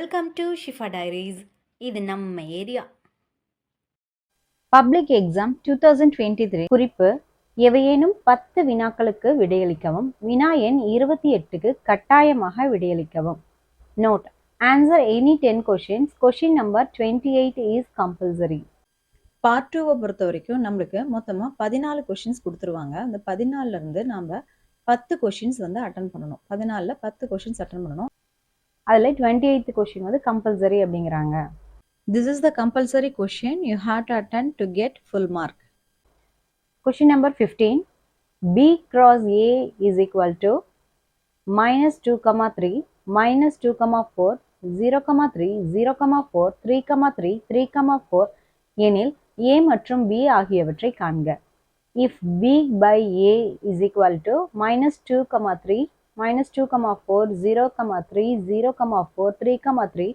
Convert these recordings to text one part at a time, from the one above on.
Welcome to Shifa diaries. இது நம்ம area. Public exam 2023 குறிப்பு: எவையேனும் 10 வினாக்களுக்கு விடையளிக்கவும். வினா எண் 28க்கு கட்டாயமாக விடையளிக்கவும். Note: answer any 10 questions. Question number 28 is compulsory. Part 2வை பொறுத்த வரைக்கும் நம்மளுக்கு மொத்தமாக 14 கொஷின்ஸ் கொடுத்துருவாங்க. அந்த 14லேருந்து நாம் 10 கொஷின்ஸ் அட்டன் பண்ணணும். 14ல் 10 கொஷின்ஸ் அட்டன் பண்ணணும். அதில் 28th கொஷின் கம்பல்சரி அப்படிங்கிறாங்க. This is the compulsory question you have to attend to get full mark. Question number 15. B cross A is equal to -2, -2, -4, 0, 3, 0, 4, 3, 3, 4 எனில் A மற்றும் B ஆகியவற்றை காண்க. If B by A is equal to -2, 3, -2, 4, 0, 3, 0, 4, 3, 3,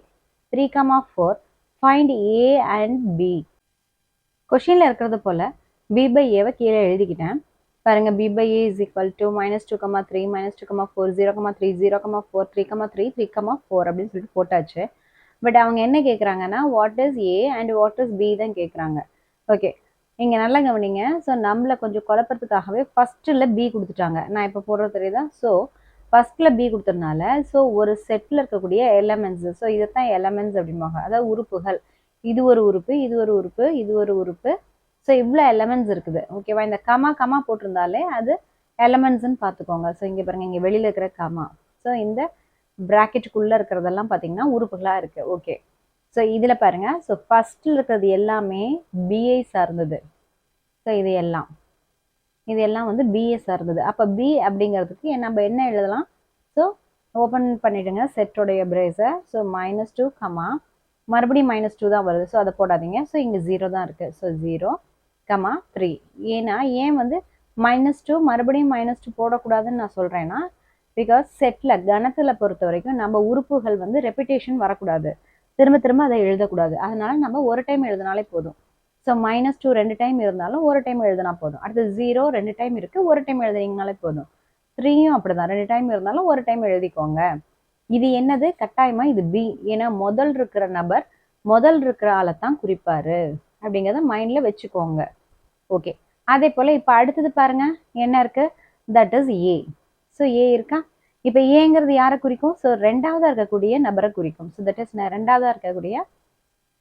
3, 4 find A and B. கொஷினில் இருக்கிறது போல் B by Aவை கீழே எழுதிக்கிட்டேன். பாருங்கள், B by A is equal to -2, 3, -2, 4, 0, 3, 0, 4, 3, 3, 3, 4 அப்படின்னு சொல்லிட்டு போட்டாச்சு. பட் அவங்க என்ன கேட்குறாங்கன்னா what is A and what is B தான் கேட்குறாங்க. ஓகே, இங்கே நல்லா கவனிங்க. ஸோ நம்மளை கொஞ்சம் குழப்பறதுக்காகவே ஃபஸ்ட்டில் B கொடுத்துட்டாங்க. நான் இப்போ போடுறது தெரியுதா? ஸோ ஃபஸ்ட்டில் B கொடுத்ததுனால ஸோ ஒரு செட்டில் இருக்கக்கூடிய எலமெண்ட்ஸு, ஸோ இதைத்தான் எலமெண்ட்ஸ் அப்படிம்பாங்க, அதாவது உறுப்புகள். இது ஒரு உறுப்பு, இது ஒரு உறுப்பு, இது ஒரு உறுப்பு. ஸோ இவ்வளோ எலமெண்ட்ஸ் இருக்குது. ஓகேவா? இந்த கமா போட்டிருந்தாலே அது எலமெண்ட்ஸ்ன்னு பார்த்துக்கோங்க. ஸோ இங்கே பாருங்கள், இங்கே வெளியில் இருக்கிற கமா, ஸோ இந்த ப்ராக்கெட்டுக்குள்ளே இருக்கிறதெல்லாம் பார்த்தீங்கன்னா உறுப்புகளாக இருக்குது. ஓகே, ஸோ இதில் பாருங்கள், ஸோ ஃபஸ்ட்டில் இருக்கிறது எல்லாமே பிஐ சார்ந்தது. ஸோ இது எல்லாம் பிஏ சார்ந்தது. அப்போ பி அப்படிங்கிறதுக்கு நம்ம என்ன எழுதலாம்? ஸோ ஓப்பன் பண்ணிவிடுங்க செட்டோடைய பிரேஸை. ஸோ -2, மறுபடியும் -2 தான் வருது. ஸோ அதை போடாதீங்க. ஸோ இங்கே 0 தான் இருக்குது. ஸோ 0, 3. ஏன்னா ஏன் -2 மறுபடியும் -2 போடக்கூடாதுன்னு நான் சொல்கிறேன்னா, பிகாஸ் செட்டில் கணத்தில் பொறுத்த வரைக்கும் நம்ம உறுப்புகள் ரெப்பிட்டேஷன் வரக்கூடாது, திரும்ப திரும்ப அதை எழுதக்கூடாது. அதனால நம்ம ஒரு டைம் எழுதினாலே போதும். ஸோ -2 2 டைம் இருந்தாலும் ஒரு டைம் எழுதினா போதும். அடுத்து 0 2 டைம் இருக்குது, ஒரு டைம் எழுதினீங்கனாலே போதும். 3யும் அப்படி தான், 2 டைம் இருந்தாலும் ஒரு டைம் எழுதிக்கோங்க. இது என்னது? கட்டாயமாக இது பி. ஏன்னா முதல் இருக்கிற நபர் முதல் இருக்கிற ஆளை தான் குறிப்பார் அப்படிங்கிறத மைண்டில் வச்சுக்கோங்க. ஓகே, அதே போல் இப்போ அடுத்தது பாருங்கள் என்ன இருக்குது? That is a. ஸோ ஏ இருக்கா? இப்போ ஏங்கிறது யாரை குறிக்கும்? ஸோ ரெண்டாவதாக இருக்கக்கூடிய நபரை குறிக்கும். ஸோ தட் இஸ் ரெண்டாவதாக இருக்கக்கூடிய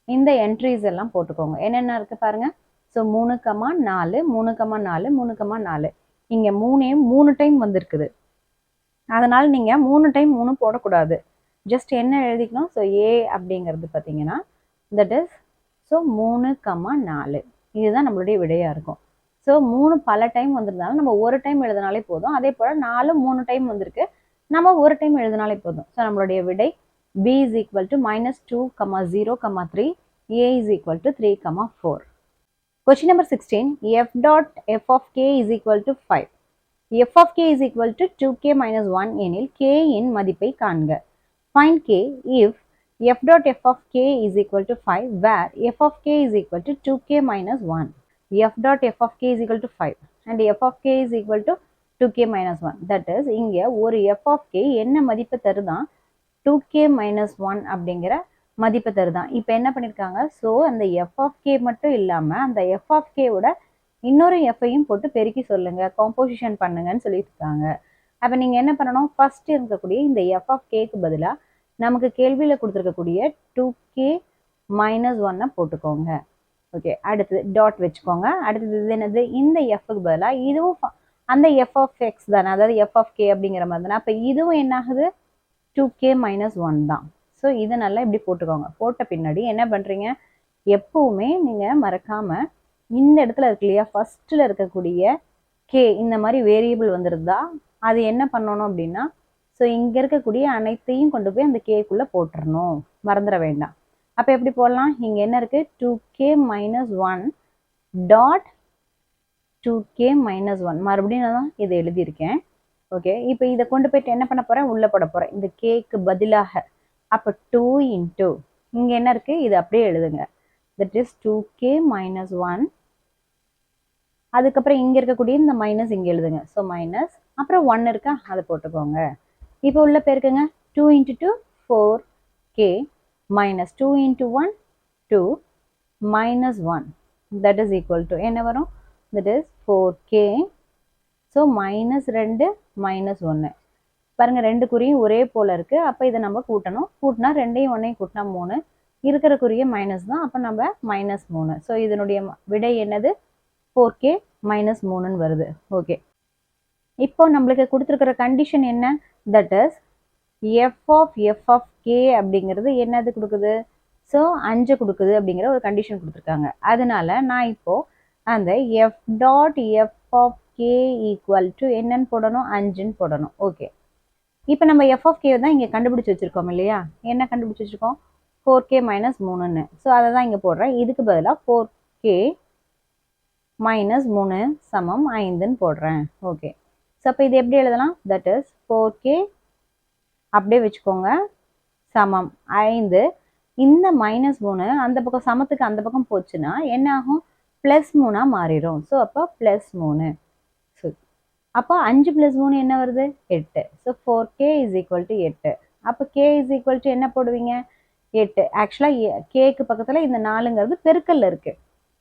இந்த என்ட்ரிஸ் எல்லாம் போட்டுக்கோங்க. என்னென்ன இருக்குது பாருங்கள். ஸோ 3, 4, 3, 4, 3, 4. இங்கே 3 டைம் வந்திருக்குது. அதனால் நீங்கள் 3 டைம் 3 போடக்கூடாது. ஜஸ்ட் என்ன எழுதிக்கணும்? ஸோ ஏ அப்படிங்கிறது பார்த்தீங்கன்னா தட் இஸ் ஸோ 3, 4 இதுதான் நம்மளுடைய விடையாக இருக்கும். ஸோ 3 பல டைம் வந்திருந்தாலும் நம்ம ஒரு டைம் எழுதினாலே போதும். அதே போல் 4 3 டைம் வந்திருக்கு, நம்ம ஒரு டைம் எழுதினாலே போதும். ஸோ நம்மளுடைய விடை B is equal to -2, 0, 3. A is equal to 3, 4. Question number 16. F dot f of k is equal to 5. F of k is equal to 2k minus 1 எனில் k இன் மதிப்பை காண்க. Find k if f dot f of k is equal to 5 where f of k is equal to 2k minus 1. F dot f of k is equal to 5 and f of k is equal to 2k minus 1. That is, இங்கே ஒரு f of k என்ன மதிப்பு தருதான்? 2k minus 1 அப்படிங்கிற மதிப்பு தருதான். இப்போ என்ன பண்ணியிருக்காங்க? So அந்த f of k மட்டும் இல்லாமல் அந்த f of k ஓட இன்னொரு எஃப்ஐயும் போட்டு பெருக்கி சொல்லுங்கள், காம்போசிஷன் பண்ணுங்கன்னு சொல்லியிருக்காங்க. அப்போ நீங்கள் என்ன பண்ணணும்? ஃபஸ்ட்டு இருக்கக்கூடிய இந்த f of kக்கு பதிலாக நமக்கு கேள்வியில் கொடுத்துருக்கக்கூடிய 2k minus 1 போட்டுக்கோங்க. ஓகே, அடுத்தது டாட் வச்சுக்கோங்க. அடுத்தது இது என்னது? இந்த எஃப்க்கு பதிலாக இதுவும் அந்த f of x தானே, அதாவது f of k அப்படிங்கிற மாதிரி தானே. அப்போ இதுவும் என்ன ஆகுது? 2k minus 1 தான். ஸோ இதை நல்லா இப்படி போட்டுக்கோங்க. போட்ட பின்னாடி என்ன பண்ணுறீங்க? எப்போவுமே நீங்கள் மறக்காமல் இந்த இடத்துல இருக்கு இல்லையா, ஃபஸ்ட்டில் இருக்கக்கூடிய கே இந்த மாதிரி வேரியபிள் வந்துருந்தா அது என்ன பண்ணணும் அப்படின்னா, ஸோ இங்கே இருக்கக்கூடிய அனைத்தையும் கொண்டு போய் அந்த கேக்குள்ளே போட்டுடணும், மறந்துட வேண்டாம். அப்போ எப்படி போடலாம்? இங்கே என்ன இருக்குது? 2k minus 1 dot 2k minus 1 மறுபடியும் நான் தான் இதை எழுதியிருக்கேன். ஓகே, இப்போ இதை கொண்டு போயிட்டு என்ன பண்ண போகிறேன்? உள்ளே போட போகிறேன் இந்த கேக்கு பதிலாக. அப்போ 2 இன்ட்டு இங்கே என்ன இருக்குது? இது அப்படியே எழுதுங்க. That is 2k minus 1. அதுக்கப்புறம் இங்கே இருக்கக்கூடிய இந்த மைனஸ் இங்கே எழுதுங்க. ஸோ மைனஸ், அப்புறம் 1 இருக்கா, அதை போட்டுக்கோங்க. இப்போ உள்ள பேருக்குங்க 2 into 2 4k minus 2 into 1 2 minus 1 that is equal to என்ன வரும் that is 4k. so minus 2 minus 1 பாருங்க ரெண்டு குறியும் ஒரே போல இருக்கு. அப்ப இதை நம்ம கூட்டணும். கூட்டினா ரெண்டையும் ஒன்னையும் கூட்டினா 3 இருக்கிற குறிய மைனஸ் தான். அப்ப நம்ம minus 3. ஸோ இதனுடைய விடை என்னது 4k minus 3 வருது. ஓகே, இப்போ நம்மளுக்கு கொடுத்துருக்கிற கண்டிஷன் என்ன that is f of k அப்படிங்கிறது என்னது கொடுக்குது ஸோ 5 கொடுக்குது அப்படிங்கிற ஒரு கண்டிஷன் கொடுத்துருக்காங்க. அதனால நான் இப்போ அந்த f dot f of k equal to என்னன்னு போடணும் 5ன்னு போடணும். ஓகே, இப்போ நம்ம f of k தான் இங்கே கண்டுபிடிச்சி வச்சிருக்கோம் இல்லையா? என்ன கண்டுபிடிச்சி வச்சிருக்கோம் 4k minus 3ன்னு. ஸோ அதை தான் இங்கே போடுறேன். இதுக்கு பதிலாக 4k minus 3 சமம் 5ன்னு போடுறேன். ஓகே, ஸோ அப்போ இது எப்படி எழுதலாம் தட் இஸ் 4k அப்படியே வச்சுக்கோங்க சமம் 5. இந்த மைனஸ் 3 அந்த பக்கம் சமத்துக்கு அந்த பக்கம் போச்சுன்னா என்ன ஆகும் ப்ளஸ் 3 மாறிடும். ஸோ அப்போ ப்ளஸ் 3. ஸோ அப்போ 5 + 3 என்ன வருது 8. So 4k is equal to 8. அப்போ k இஸ் ஈக்குவல் டு என்ன போடுவீங்க 8. ஆக்சுவலாக கேக்கு பக்கத்தில் இந்த 4ங்கிறது பெருக்கல்ல இருக்கு.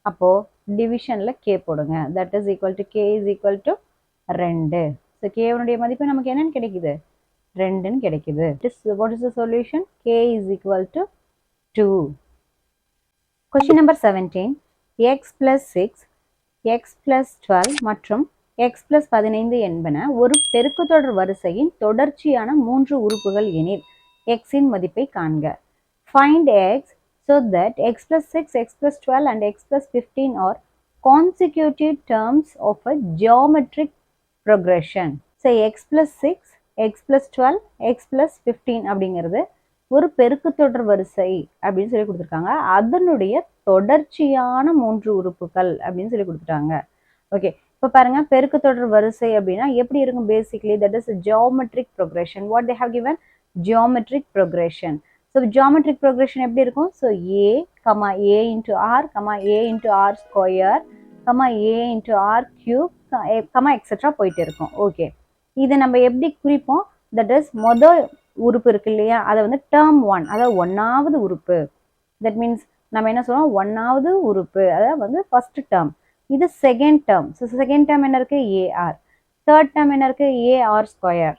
அப்போது டிவிஷனில் k போடுங்க. That is equal to k is equal to 2. So கேவனுடைய மதிப்பு நமக்கு என்னன்னு கிடைக்குது 2ன்னு கிடைக்குது. What is the solution? k is equal to 2. Question number 17. x plus 6, x plus 12 மற்றும் x plus 15 என்பன ஒரு பெருக்குத்தொடர் வரிசையின் தொடர்ச்சியான 3 உறுப்புகள் எனில் x இன் மதிப்பை காண்க. Find x so that x plus 6, x plus 12 and x plus 15 are consecutive terms of a geometric progression. So x plus 6, x plus 12, x plus 15 அப்படிங்கிறது ஒரு பெருக்குத்தொடர் வரிசை அப்படின்னு சொல்லி கொடுத்துருக்காங்க. அதனுடைய தொடர்ச்சியான 3 உறுப்புகள் அப்படின்னு சொல்லி கொடுத்துட்டாங்க. ஓகே, இப்போ பாருங்க பெருக்குத்தொடர் வரிசை அப்படின்னா எப்படி இருக்கும் basically that is geometric progression. What they have given geometric progression. So geometric progression எப்படி இருக்கும் so a into r, a into r square, a into r cube, etcetera போயிட்டு இருக்கும். ஓகே, இதை நம்ம எப்படி குறிப்போம் தட் இஸ் மொதல் உறுப்பு இருக்கு இல்லையா அதை வந்து டேர்ம் 1 அதாவது 1வது உறுப்பு. தட் மீன்ஸ் நம்ம என்ன சொல்லுவோம் 1வது உறுப்பு அதாவது வந்து ஃபர்ஸ்ட் டேர்ம். இது second term. So second term என்ன இருக்கு ஏஆர். தேர்ட் டேர்ம் என்ன இருக்கு ஏஆர் ஸ்கொயர்.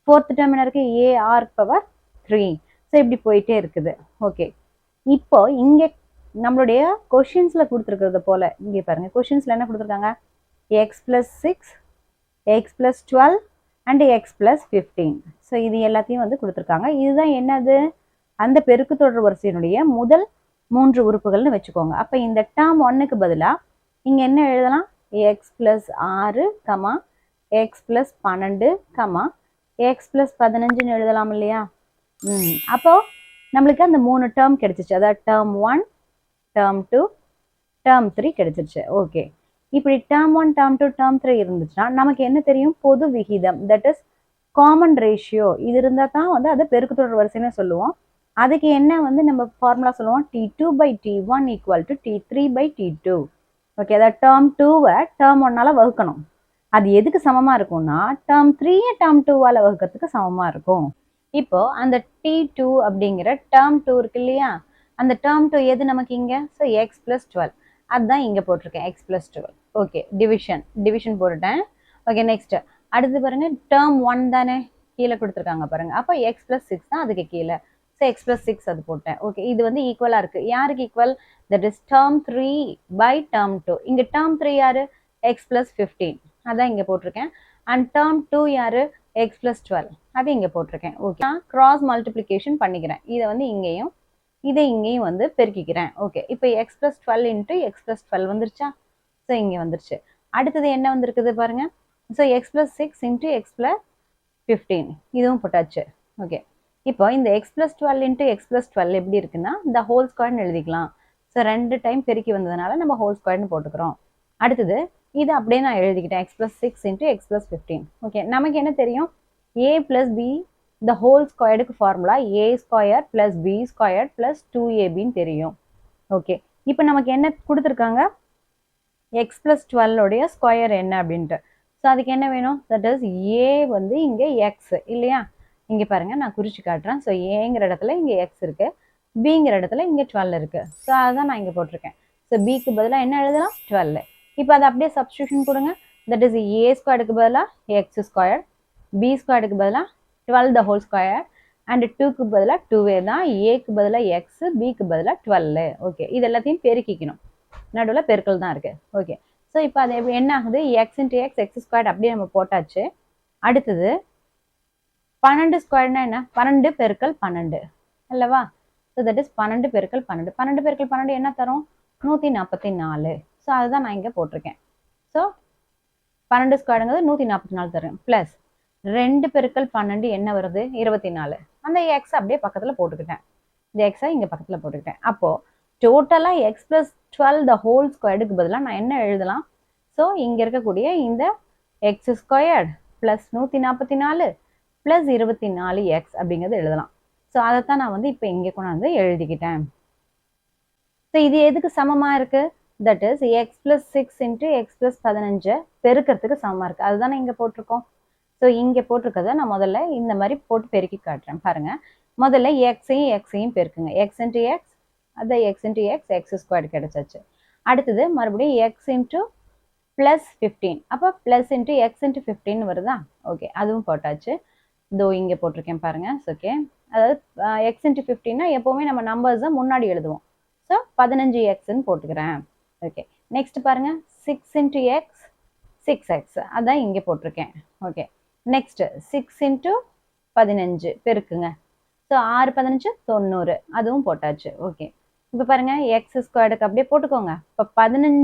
ஃபோர்த் டேர்ம் என்ன இருக்கு ஏஆர் பவர் 3. ஸோ இப்படி போயிட்டே இருக்குது. ஓகே, இப்போ இங்கே நம்மளுடைய கொஷின்ஸில் கொடுத்துருக்கிறது போல இங்கே பாருங்க கொஷின்ஸில் என்ன கொடுத்துருக்காங்க X plus 6, x plus 12 and x plus 15. So இது எல்லாத்தையும் வந்து கொடுத்துருக்காங்க. இதுதான் என்னது அந்த பெருக்குத்தொடர் வரிசையினுடைய முதல் 3 உறுப்புகள்னு வச்சுக்கோங்க. அப்போ இந்த டேர்ம் 1க்கு பதிலாக இங்கே என்ன எழுதலாம் x plus 6, x plus 12, x plus 15ன்னு எழுதலாம் இல்லையா? அப்போ நம்மளுக்கு அந்த 3 டேர்ம் கிடைச்சிச்சு. அதாவது டேர்ம் 1, டேர்ம் 2, டேர்ம் 3 கிடைச்சிருச்சு. ஓகே, இப்படி டேர்ம் 1, டேர்ம் 2, டேர்ம் 3 இருந்துச்சுன்னா நமக்கு என்ன தெரியும் பொது விகிதம் தட் இஸ் காமன் ரேஷியோ. இது இருந்தால் தான் வந்து அதை பெருக்குத்தொடர் வரிசைன்னு சொல்லுவோம். அதுக்கு என்ன வந்து நம்ம ஃபார்முலா சொல்லுவோம் T2/T1 equal to T3/T2. Okay, அதாவது டேர்ம் 2வை டேர்ம் 1ஆல் வகுக்கணும். அது எதுக்கு சமமாக இருக்கும்னா டேர்ம் 3யை டேர்ம் 2ஆல் வகுக்கிறதுக்கு சமமாக இருக்கும். இப்போ அந்த T2 அப்படிங்கிற டேர்ம் 2 இருக்கு இல்லையா அந்த டேர்ம் 2 எது நமக்கு இங்கே ஸோ x plus 12 அதுதான் இங்கே போட்டிருக்கேன் x plus 12. ஓகே, டிவிஷன் போட்டுட்டேன். ஓகே, நெக்ஸ்ட் அடுத்து பாருங்க டேர்ம் 1 தானே கீழே கொடுத்துருக்காங்க பாருங்க. அப்போ x plus 6 தான் அதுக்கு கீழே. ஸோ x plus 6 அது போட்டேன். ஓகே, இது வந்து ஈக்குவலாக இருக்குது. யாருக்கு equal that is term 3 term 2. இங்கே டேர்ம் 3 யாரு x plus 15 அதான் இங்கே போட்டிருக்கேன். அண்ட் டேர்ம் 2 யாரு x plus 12 அது இங்கே போட்டிருக்கேன். ஓகே, நான் கிராஸ் மல்டிப்ளிகேஷன் பண்ணிக்கிறேன். இதை வந்து இங்கேயும் வந்து பெருக்கிக்கிறேன். ஓகே, இப்போ x plus 12 into x plus 12 வந்துருச்சா? ஸோ இங்கே வந்துருச்சு. அடுத்தது என்ன வந்திருக்குது பாருங்க. So x plus 6 into x plus 15 இதுவும் போட்டாச்சு. ஓகே, இப்போ இந்த x plus 12 into x plus 12 எப்படி இருக்குன்னா இந்த ஹோல் ஸ்கொயர்னு எழுதிக்கலாம். ஸோ 2 டைம் பெருக்கி வந்ததுனால நம்ம ஹோல் ஸ்கொயர்னு போட்டுக்கிறோம். அடுத்தது இது அப்படியே நான் எழுதிக்கிட்டேன் x plus 6 into x plus 15. Okay, நமக்கு என்ன தெரியும் a plus b the whole ஸ்கொயர்டுக்கு formula a square plus b square plus 2ab தெரியும். ஓகே, இப்போ நமக்கு என்ன கொடுத்துருக்காங்க x plus 12 உடைய ஸ்கொயர் என்ன அப்படின்ட்டு. ஸோ அதுக்கு என்ன வேணும் தட் இஸ் a வந்து இங்கே x இல்லையா? இங்கே பாருங்க நான் குறிச்சு காட்டுறேன். ஸோ ஏங்கிற இடத்துல இங்கே x இருக்கு. பிங்கிற இடத்துல இங்கே 12 இருக்குது. ஸோ அதுதான் நான் இங்கே போட்டிருக்கேன். ஸோ பிக்கு பதிலாக என்ன எழுதலாம்? 12. இப்போ அதை அப்படியே சப்ஸ்டியூஷன் கொடுங்க. தட் இஸ் ஏ ஸ்கொயருக்கு பதிலாக எக்ஸ் ஸ்கொயர், பி ஸ்கொயருக்கு பதிலாக 12 த ஹோல் ஸ்கொயர், அண்ட் 2க்கு பதிலாக 2 தான், ஏக்கு பதிலாக எக்ஸ், பிக்கு பதிலாக 12. ஓகே, இது எல்லாத்தையும் பெருக்கிக்கணும். நடுவில் பெருக்கல் தான் இருக்குது. ஓகே, ஸோ இப்போ அது என்ன ஆகுது? X into x, x square அப்படியே நம்ம போட்டாச்சு. அடுத்தது 12 ஸ்கொயர்னா என்ன? 12 பெருக்கல் 12 அல்லவா? ஸோ தட் இஸ் 12 பெருக்கல் 12. 12 பெருக்கல் 12 என்ன தரும்? 144. ஸோ அதுதான் நான் இங்கே போட்டிருக்கேன். ஸோ 12 ஸ்கொயருங்கிறது 144 தரும். ப்ளஸ் 2 பெருக்கல் 12 என்ன வருது? 24. அந்த எக்ஸ் அப்படியே பக்கத்தில் போட்டுக்கிட்டேன். இந்த எக்ஸை இங்கே பக்கத்தில் போட்டுக்கிட்டேன். அப்போது டோட்டலாக எக்ஸ் ப்ளஸ் 12 த ஹோல் ஸ்கொயருக்கு பதிலாக நான் என்ன எழுதலாம்? ஸோ இங்கே இருக்கக்கூடிய இந்த X squared plus 144 plus 24 X அப்படிங்கிறது எழுதலாம். ஸோ அதைத்தான் நான் வந்து இப்போ இங்கே கொண்டாந்து எழுதிக்கிட்டேன். ஸோ இது எதுக்கு சமமாக இருக்குது? That is X plus 6 into x plus 15 பெருக்கிறதுக்கு சமமாக இருக்குது. அதுதானே இங்கே போட்டிருக்கோம். ஸோ இங்கே போட்டிருக்கதை நான் முதல்ல இந்த மாதிரி போட்டு பெருக்கி காட்டுறேன். பாருங்கள், முதல்ல எக்ஸையும் பெருக்குங்க. எக்ஸ் இன்ட்டு எக்ஸ், அதை x into x, x square கிடச்சாச்சு. அடுத்தது மறுபடியும் எக்ஸ் இன்ட்டு ப்ளஸ் 15, அப்போ ப்ளஸ் இன்ட்டு எக்ஸ் இன்ட்டு 15 வருதா? ஓகே, அதுவும் போட்டாச்சு. இதோ இங்கே போட்டிருக்கேன் பாருங்கள். ஓகே, அதாவது எக்ஸ் இன்ட்டு 15னா எப்போவுமே நம்ம நம்பர்ஸை முன்னாடி எழுதுவோம். ஸோ 15 எக்ஸ்ன்னு போட்டுக்கிறேன். ஓகே, நெக்ஸ்ட் பாருங்கள், 6 இன்ட்டு எக்ஸ், 6x, அதான் இங்கே போட்டிருக்கேன். Okay, next 6 into 15 பெருக்குங்க. ஸோ 6 15 90, அதுவும் போட்டாச்சு. ஓகே, இப்போ பாருங்கள், எக்ஸ் ஸ்கொயர்டுக்கு அப்படியே போட்டுக்கோங்க. இப்போ 15ம்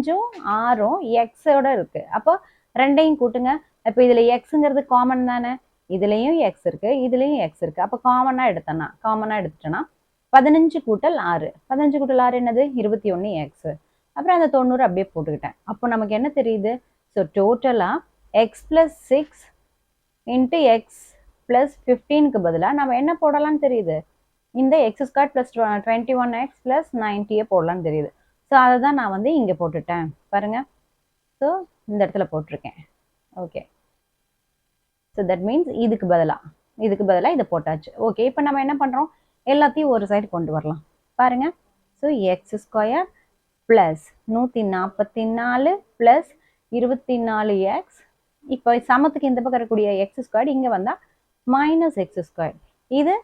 6ம் எக்ஸோட இருக்குது. அப்போ ரெண்டையும் கூட்டுங்க. இப்போ இதில் எக்ஸுங்கிறது காமன் தானே, இதுலேயும் எக்ஸ் இருக்குது, இதுலேயும் எக்ஸ் இருக்குது. அப்போ காமனாக எடுத்துட்டேன்னா 15 கூட்டல் 6, 15 கூட்டல் 6 என்னது? 21 எக்ஸ். அப்புறம் அந்த 90 அப்படியே போட்டுக்கிட்டேன். அப்போ நமக்கு என்ன தெரியுது? ஸோ டோட்டலாக x plus 6 into x plus 15க்கு பதிலாக நம்ம என்ன போடலான்னு தெரியுது? இந்த X square plus 21x plus 90 போடலான்னு தெரியுது. ஸோ அதை தான் நான் வந்து இங்கே போட்டுட்டேன் பாருங்கள். ஸோ இந்த இடத்துல போட்டிருக்கேன். ஓகே, ஸோ தட் மீன்ஸ் இதுக்கு பதிலாக இதை போட்டாச்சு. ஓகே, இப்போ நம்ம என்ன பண்ணுறோம்? எல்லாத்தையும் ஒரு சைடு கொண்டு வரலாம் பாருங்கள். So X square plus 144 plus 24x, இப்போ சமத்துக்கு இந்த பக்கம் இருக்கக்கூடிய எக்ஸ் ஸ்கொயர் இங்கே வந்தால் மைனஸ் எக்ஸ் ஸ்கொயர், இது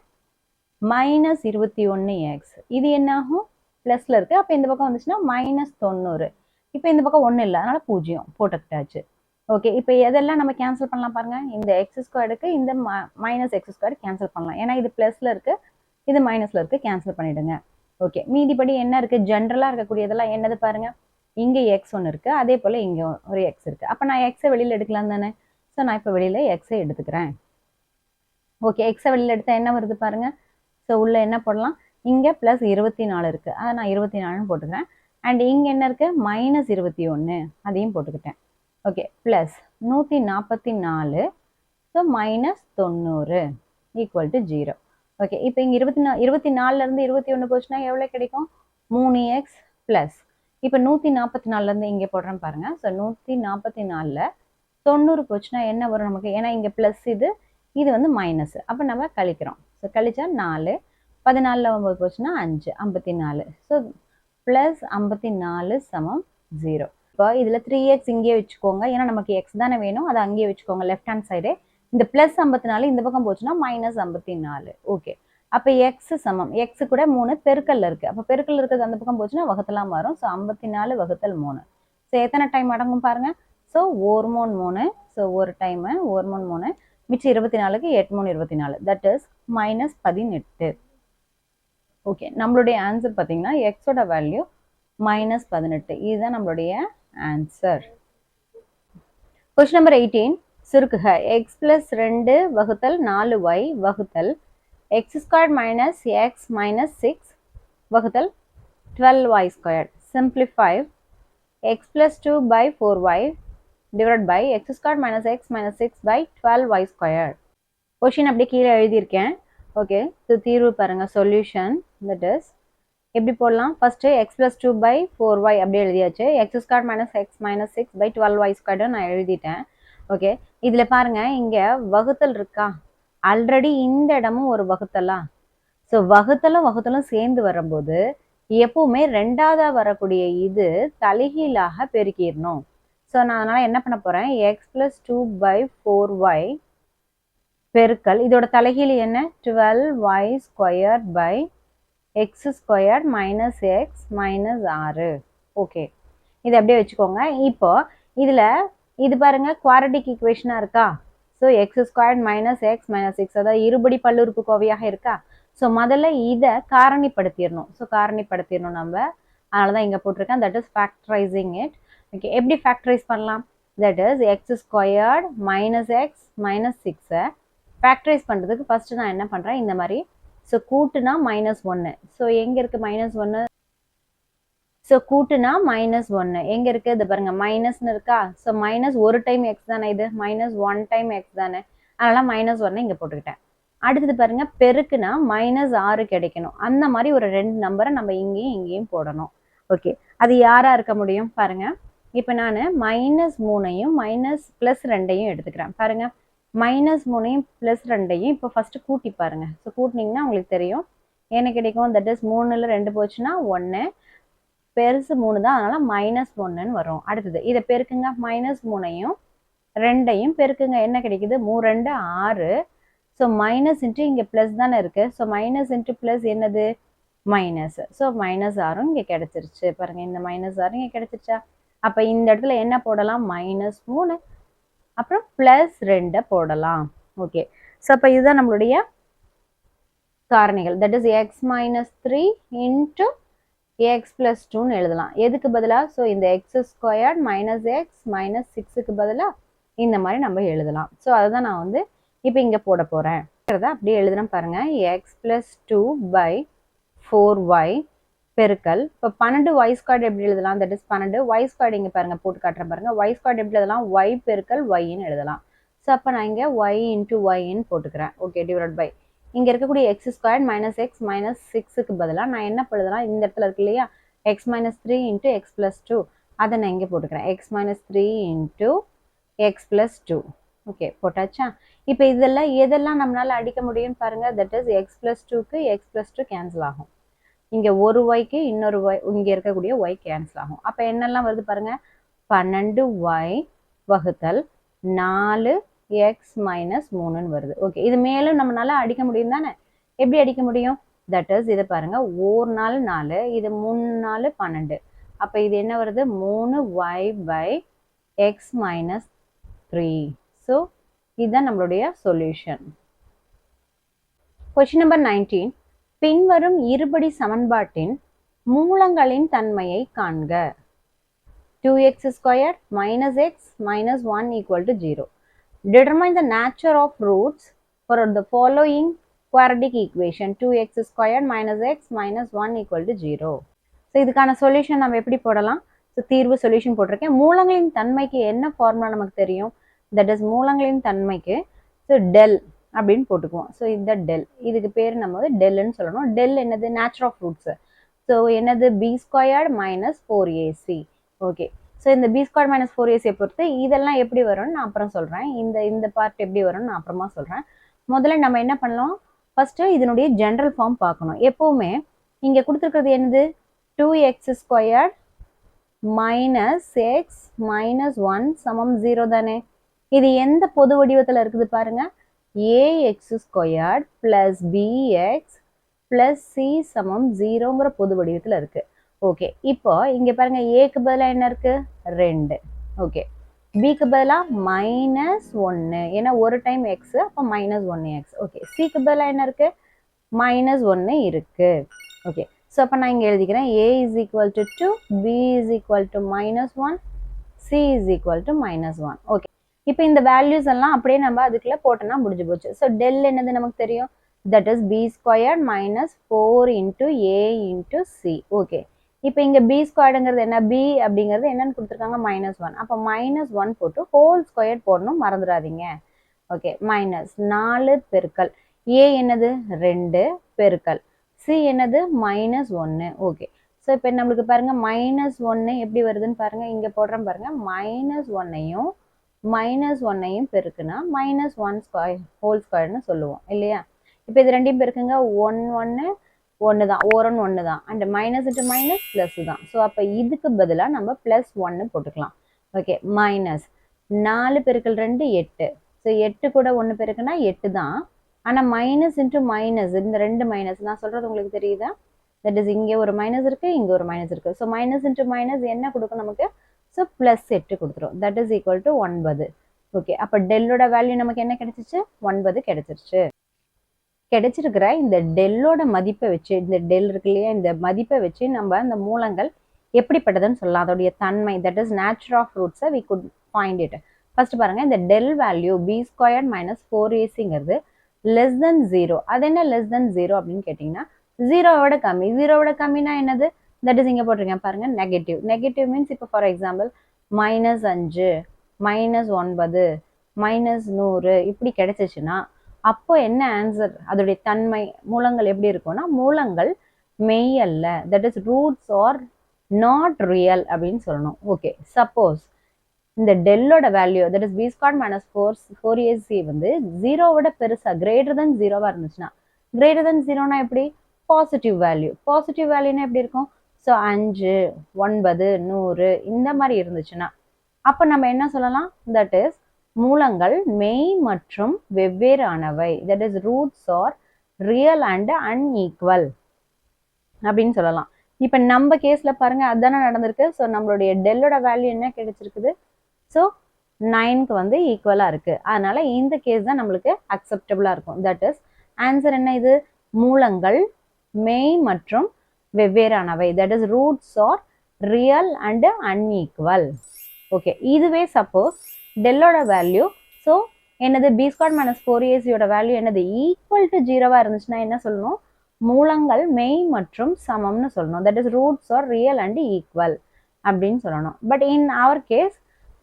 மைனஸ் 21x, இது என்ன ஆகும்? ப்ளஸில் இருக்குது. அப்போ இந்த பக்கம் வந்துச்சுன்னா மைனஸ் 90. இப்போ இந்த பக்கம் ஒன்றும் இல்லை, அதனால் 0 போட்டுக்கிட்டாச்சு. ஓகே, இப்போ எதெல்லாம் நம்ம கேன்சல் பண்ணலாம் பாருங்கள். இந்த எக்ஸ் ஸ்கொயருக்கு இந்த மைனஸ் எக்ஸ் ஸ்கொயர் கேன்சல் பண்ணலாம். ஏன்னா இது ப்ளஸில் இருக்குது, இது மைனஸில் இருக்குது, கேன்சல் பண்ணிவிடுங்க. ஓகே, மீதிப்படி என்ன இருக்குது? ஜென்ரலாக இருக்கக்கூடியதெல்லாம் என்னது பாருங்கள். இங்கே எக்ஸ் ஒன்று இருக்குது, அதே போல் இங்கே ஒரு எக்ஸ் இருக்குது. அப்போ நான் எக்ஸை வெளியில் எடுக்கலாம் தானே. ஸோ நான் இப்போ வெளியில் எக்ஸை எடுத்துக்கிறேன். ஓகே, எக்ஸை வெளியில் எடுத்தால் என்ன வருது பாருங்கள். ஸோ உள்ளே என்ன போடலாம்? இங்கே ப்ளஸ் 24 இருக்குது, அதை நான் 24ன்னு போட்டுக்கிறேன். அண்ட் இங்கே என்ன இருக்குது? மைனஸ் 21, அதையும் போட்டுக்கிட்டேன். Okay, plus 144, so minus 90 equal to 0. Okay, இப்போ இங்கே 24லேருந்து 21 போச்சுன்னா எவ்வளோ கிடைக்கும்? 3x ப்ளஸ், இப்போ 144லேருந்து இங்கே போடுறேன் பாருங்கள். ஸோ 144ல் 90 போச்சுன்னா என்ன வரும் நமக்கு? ஏன்னா இங்கே ப்ளஸ் இது வந்து மைனஸ், அப்போ நம்ம கழிக்கிறோம். ஸோ கழிச்சா 4, 14ல் 9 போச்சுன்னா 5, 54. ஸோ ப்ளஸ் 54 சமம் 0. இப்போ இதில் 3x இங்கேயே வச்சுக்கோங்க, ஏன்னா நமக்கு எக்ஸ் தானே வேணும், அதை அங்கேயே வச்சுக்கோங்க லெஃப்ட் ஹேண்ட் சைடு. இந்த ப்ளஸ் 54 இந்த பக்கம் போச்சுன்னா மைனஸ் 54. ஓகே, அப்போ எக்ஸ் சமம், எக்ஸ் கூட 3 பெருக்கல்ல இருக்குது. அப்போ பெருக்கல் இருக்கிறது அந்த பக்கம் போச்சுன்னா வகுத்தலாம் வரும். ஸோ 54 வகுத்தல் 3. ஸோ எத்தனை டைம் அடங்கும் பாருங்கள். ஸோ 1 3 3, ஸோ ஒரு டைமு 1 3 3, மிச்சம் 24க்கு 8 3 24, தட் இஸ் மைனஸ் 18. ஓகே, நம்மளுடைய ஆன்சர் பார்த்தீங்கன்னா எக்ஸோட வேல்யூ மைனஸ் 18. இதுதான் நம்மளுடைய ஆன்சர். கொஸ்டின் நம்பர் 18 சுருக்குக. எக்ஸ் ப்ளஸ் 2 வகுத்தல் 4y வகுத்தல் x square minus x minus 6 வகுத்தல் 12y ஸ்கொயர். Simplify x plus 2 by 4y divide by x square minus x minus 6 by 12y ஸ்கொயர். கொஷின் அப்படியே கீழே எழுதியிருக்கேன். ஓகே, இது தீர்வு பாருங்கள். சொல்யூஷன் தட் இஸ் எப்படி போடலாம்? First X plus 2 by 4y அப்படியே எழுதியாச்சு. X square minus x minus 6 by 12y squared நான் எழுதிட்டேன். ஓகே, இதில் பாருங்கள், இங்கே வகுத்தல் இருக்கா? ஆல்ரெடி இந்த இடமும் ஒரு வகுத்தலா? ஸோ வகுத்தலும் சேர்ந்து வரும்போது எப்பவுமே ரெண்டாவதா வரக்கூடிய இது தலைகீழாக பெருக்கிடணும். ஸோ நான் அதனால் என்ன பண்ண போகிறேன், எக்ஸ் ப்ளஸ் 2/4y பெருக்கல் இதோட தலைகீழ் என்ன 12y squared by x squared minus x minus 6. Okay, இதை அப்படியே வச்சுக்கோங்க. இப்போ இதில் இது பாருங்க குவாட்ரட்டிக் ஈக்குவேஷனாக இருக்கா. So X squared minus x minus 6 அதாவது இருபடி பல்லுறுப்புக்கோவையாக இருக்கா. ஸோ முதல்ல இதை காரணிப்படுத்திடணும். ஸோ காரணிப்படுத்திடணும் நம்ம, அதனால தான் இங்கே போட்டிருக்கேன். That is factorising it. Okay, எப்படி ஃபேக்டரைஸ் பண்ணலாம், that is X squared minus x minus 6 factorise பண்ணுறதுக்கு ஃபஸ்ட்டு நான் என்ன பண்ணுறேன், இந்த மாதிரி. ஸோ கூட்டுனா -1. ஸோ எங்கே இருக்குது -1, ஸோ கூட்டுனா -1 எங்கே இருக்குது, இது பாருங்கள் மைனஸ்னு இருக்கா. ஸோ மைனஸ் ஒரு டைம் எக்ஸ் தானே, இது -1 டைம் எக்ஸ் தானே, அதனால் -1 இங்கே போட்டுக்கிட்டேன். அடுத்தது பாருங்கள் பெருக்குனா -6 கிடைக்கணும். அந்த மாதிரி ஒரு 2 நம்பரை நம்ம இங்கேயும் இங்கேயும் போடணும். ஓகே, அது யாராக இருக்க முடியும் பாருங்கள். இப்போ நான் -3ஐயும் +2ஐயும் எடுத்துக்கிறேன். பாருங்கள் -3ஐயும் +2ஐயும் இப்போ ஃபஸ்ட்டு கூட்டி பாருங்கள். ஸோ கூட்டினீங்கன்னா உங்களுக்கு தெரியும் என்ன கிடைக்கும். தட் இஸ் 3ல் 2 போச்சுன்னா 1, பெருசு 3 தான், அதனால் -1ன்னு வரும். அடுத்தது இதை பெருக்குங்க, -3ஐயும் 2ஐயும் பெருக்குங்க, என்ன கிடைக்குது 3 2 6. ஸோ மைனஸ் இன்ட்டு இங்கே ப்ளஸ் தானே இருக்குது. ஸோ மைனஸ் இன்ட்டு ப்ளஸ் என்னது மைனஸ். ஸோ -6 இங்கே கிடச்சிருச்சு. பாருங்கள் இந்த -6 இங்கே கிடச்சிருச்சா. அப்போ இந்த இடத்துல என்ன போடலாம், -3 அப்புறம் +2 போடலாம். ஓகே, ஸோ அப்போ இதுதான் நம்மளுடைய காரணிகள். That is x - 3 into x + 2ன்னு எழுதலாம். எதுக்கு பதிலாக, ஸோ இந்த x squared minus x minus 6க்கு பதிலாக இந்த மாதிரி நம்ம எழுதலாம். ஸோ அதை தான் நான் வந்து இப்போ இங்கே போட போகிறேன். அப்படியே எழுதுறேன் பாருங்கள். எக்ஸ் + 2/4y பெருக்கல் இப்போ 12y ஸ்கொயர்ட் எப்படி எழுதலாம், தட் இஸ் 12y ஸ்கொயர்ட் இங்கே பாருங்கள் போட்டு காட்டுறேன் பாருங்கள். y ஸ்கொயர்ட் எப்படி எழுதலாம், y பெருக்கல் yன்னு எழுதலாம். ஸோ அப்போ நான் இங்கே y இன்ட்டு yன்னு போட்டுக்கிறேன். ஓகே, டிவைட் பை இங்கே இருக்கக்கூடிய x squared minus x minus 6க்கு பதிலாக நான் என்ன எழுதலாம், இந்த இடத்துல இருக்கு இல்லையா, எக்ஸ் - 3 இன்ட்டு எக்ஸ் + 2 அதை நான் இங்கே போட்டுக்கிறேன். X - 3 into X + 2. ஓகே, போட்டாச்சா. இப்போ இதெல்லாம் எதெல்லாம் நம்மளால் அடிக்க முடியும்னு பாருங்கள். தட் இஸ் எக்ஸ் + 2க்கு எக்ஸ் + 2 கேன்சல் ஆகும். இங்கே ஒரு ஒய்க்கு இன்னொரு ஒய் இங்கே இருக்கக்கூடிய ஒய் கேன்சல் ஆகும். அப்போ என்னெல்லாம் வருது பாருங்கள், 12y வகுத்தல் 4x - 3ன்னு வருது. ஓகே, இது மேலும் நம்மளால அடிக்க முடியும் தானே. எப்படி அடிக்க முடியும், தட் இஸ் இதை பாருங்கள், 1 4 4, இது 3 4 12. அப்போ இது என்ன வருது, 3y/x - 3. ஸோ இதுதான் நம்மளுடைய சொல்யூஷன். Question number 19. பின்வரும் இருபடி சமன்பாட்டின் மூலங்களின் தன்மையை காண்க. 2x squared minus x minus 1 equal to 0. Determine the nature of roots for the following quadratic equation. 2x squared minus x minus 1 equal to 0. So இதுக்கான சொல்யூஷன் நம்ம எப்படி போடலாம். ஸோ தீர்வு சொல்யூஷன் போட்டிருக்கேன். மூலங்களின் தன்மைக்கு என்ன ஃபார்முலா நமக்கு தெரியும், தட் இஸ் மூலங்களின் தன்மைக்கு ஸோ டெல் அப்படின்னு போட்டுக்குவோம். ஸோ இந்த டெல், இதுக்கு பேர் நம்ம வந்து டெல்லுன்னு சொல்லணும். டெல் என்னது, நேச்சர் ஆஃப் ரூட்ஸு. ஸோ என்னது, b squared minus 4ac. Okay, so இந்த b ஸ்கொயர்ட் மைனஸ் 4ac பொறுத்து இதெல்லாம் எப்படி வரும்னு நான் அப்புறம் சொல்கிறேன். இந்த பார்ட் எப்படி வரும்னு நான் அப்புறமா சொல்கிறேன். முதல்ல நம்ம என்ன பண்ணலாம், ஃபஸ்ட்டு இதனுடைய ஜென்ரல் ஃபார்ம் பார்க்கணும். எப்போவுமே இங்கே கொடுத்துருக்கிறது என்னது, 2x squared minus x minus 1 சமம் 0 தானே. இது எந்த பொது வடிவத்தில் இருக்குது பாருங்கள், ax squared plus bx plus c சமம் 0ங்கிற பொது வடிவத்தில் இருக்குது. ஓகே, இப்போ இங்கே பாருங்கள், ஏக்கு பதிலாக என்ன இருக்குது, 2. ஓகே, பிக்கு பதிலாக -1, ஏன்னா ஒரு டைம் எக்ஸு, அப்போ -1x. ஓகே, சிக்கு பதிலாக என்ன இருக்குது, -1 இருக்குது. ஓகே, ஸோ அப்போ நான் இங்கே எழுதிக்கிறேன், a is equal to 2, b is equal to -1, c is equal to -1. Okay, இப்போ இந்த வேல்யூஸ் எல்லாம் அப்படியே நம்ம அதுக்குள்ளே போட்டோன்னா முடிஞ்சு போச்சு. ஸோ டெல் என்னது நமக்கு தெரியும், that is b squared minus 4 into a into c. Okay, இப்போ இங்கே b ஸ்கொயர்டுங்கிறது என்ன, b அப்படிங்கிறது என்னன்னு கொடுத்துருக்காங்க, -1. அப்போ -1 போட்டு ஹோல் ஸ்கொயர் போடணும், மறந்துடாதீங்க. ஓகே, -4 பெருக்கல் a என்னது 2 பெருக்கல் c என்னது -1. ஓகே, ஸோ இப்போ நம்மளுக்கு பாருங்கள் -1 எப்படி வருதுன்னு பாருங்கள், இங்கே போடுறேன் பாருங்கள், -1ஐயும் பெருக்குனா -1 ஸ்கொயர் ஹோல் ஸ்கொயர்னு சொல்லுவோம் இல்லையா. இப்போ இது ரெண்டையும் பெருக்குங்க 1 1 1 தான், ஓரன் 1 தான், and minus into minus plus தான். ஸோ அப்போ இதுக்கு பதிலாக நம்ம ப்ளஸ் 1 போட்டுக்கலாம். ஓகே, மைனஸ் 4 பெருக்கல் 2 8. ஸோ 8 கூட 1 பெருக்குன்னா 8 தான். ஆனால் மைனஸ் இன்ட்டு மைனஸ், இந்த ரெண்டு மைனஸ் நான் சொல்கிறது உங்களுக்கு தெரியுதா? தட் இஸ் இங்கே ஒரு மைனஸ் இருக்குது, இங்கே ஒரு மைனஸ் இருக்குது. ஸோ மைனஸ் இன்ட்டு மைனஸ் என்ன கொடுக்கும் நமக்கு? ஸோ ப்ளஸ் 8 கொடுத்துரும். That is equal to 9. Okay, அப்போ டெல்லோட வேல்யூ நமக்கு என்ன கிடைச்சிச்சு? 9 கிடைச்சிருச்சு. கிடைச்சிருக்கிற இந்த டெல்லோட மதிப்பை வச்சு, இந்த டெல் இருக்கு இல்லையா, இந்த மதிப்பை வச்சு நம்ம இந்த மூலங்கள் எப்படிப்பட்டதுன்னு சொல்லலாம், அதோடைய தன்மை, தட் இஸ் நேச்சர் ஆஃப் ரூட்ஸை we could find it. First பாருங்க, இந்த del value b² minus 4ac less then 0. அது என்ன லெஸ் தென் 0 அப்படின்னு கேட்டிங்கன்னா 0-விட கம்மி. 0-விட கம்மினா என்னது? தட் இஸ் இங்கே போட்டிருக்கேன் பாருங்க, நெகட்டிவ். நெகட்டிவ் மீன்ஸ் இப்போ ஃபார் எக்ஸாம்பிள் -5 -9 -100 இப்படி கிடைச்சிச்சுன்னா அப்போ என்ன ஆன்சர்? அதோடைய தன்மை மூலங்கள் எப்படி இருக்கும்னா, மூலங்கள் மெய் அல்ல, that is roots are not real அப்படின்னு சொல்லணும். ஓகே, சப்போஸ் இந்த டெல்லோட value that is b² minus 4ac வந்து 0-விட பெருசா கிரேட்டர் தென் 0-வா இருந்துச்சுன்னா, கிரேட்டர் தென் 0னா எப்படி? Positive value. பாசிட்டிவ் வேல்யூனா எப்படி இருக்கும்? ஸோ 5 9 100 இந்த மாதிரி இருந்துச்சுன்னா அப்போ நம்ம என்ன சொல்லலாம்? தட் இஸ் மூலங்கள் மெய் மற்றும் வெவ்வேறானவை, that is roots are real and unequal அப்படின்னு சொல்லலாம். இப்போ நம்ம கேஸ்ல பாருங்க அதுதானே நடந்திருக்கு. ஸோ நம்மளுடைய டெல்லோட வேல்யூ என்ன கிடைச்சிருக்குது? ஸோ 9க்கு வந்து ஈக்குவலாக இருக்குது. அதனால இந்த கேஸ் தான் நம்மளுக்கு அக்செப்டபுளாக இருக்கும். தட் இஸ் ஆன்சர் என்ன? இது மூலங்கள் மெய் மற்றும் வெவ்வேறானவை, that is roots are real and unequal. Okay, இதுவே சப்போஸ் டெல்லோட வேல்யூ ஸோ என்னது b² மைனஸ் 4ac வேல்யூ என்னது? ஈக்குவல் டு 0-வா இருந்துச்சுன்னா என்ன சொல்லணும்? மூலங்கள் மெய் மற்றும் சமம்னு சொல்லணும். That is roots are real and equal அப்படின்னு சொல்லணும். பட் இன் அவர் கேஸ்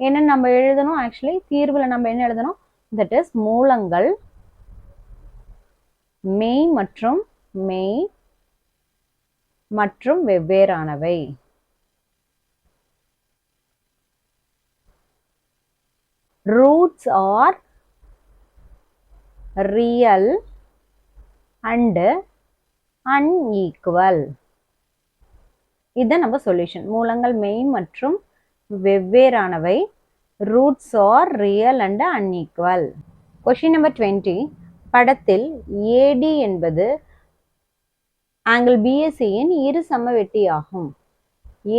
என்ன நம்ம எழுதணும்? ஆக்சுவலி தீர்வில் நம்ம என்ன எழுதணும்? தட் இஸ் மூலங்கள் மெய் மற்றும் வெவ்வேறானவை. Roots are real and unequal. இதுதான் நம்ம சொல்யூஷன். மூலங்கள் மெய் மற்றும் வெவ்வேறானவை, roots are real and unequal. Question number 20. படத்தில் AD என்பது ஆங்கிள் BACயின் இரு சமவெட்டி ஆகும்.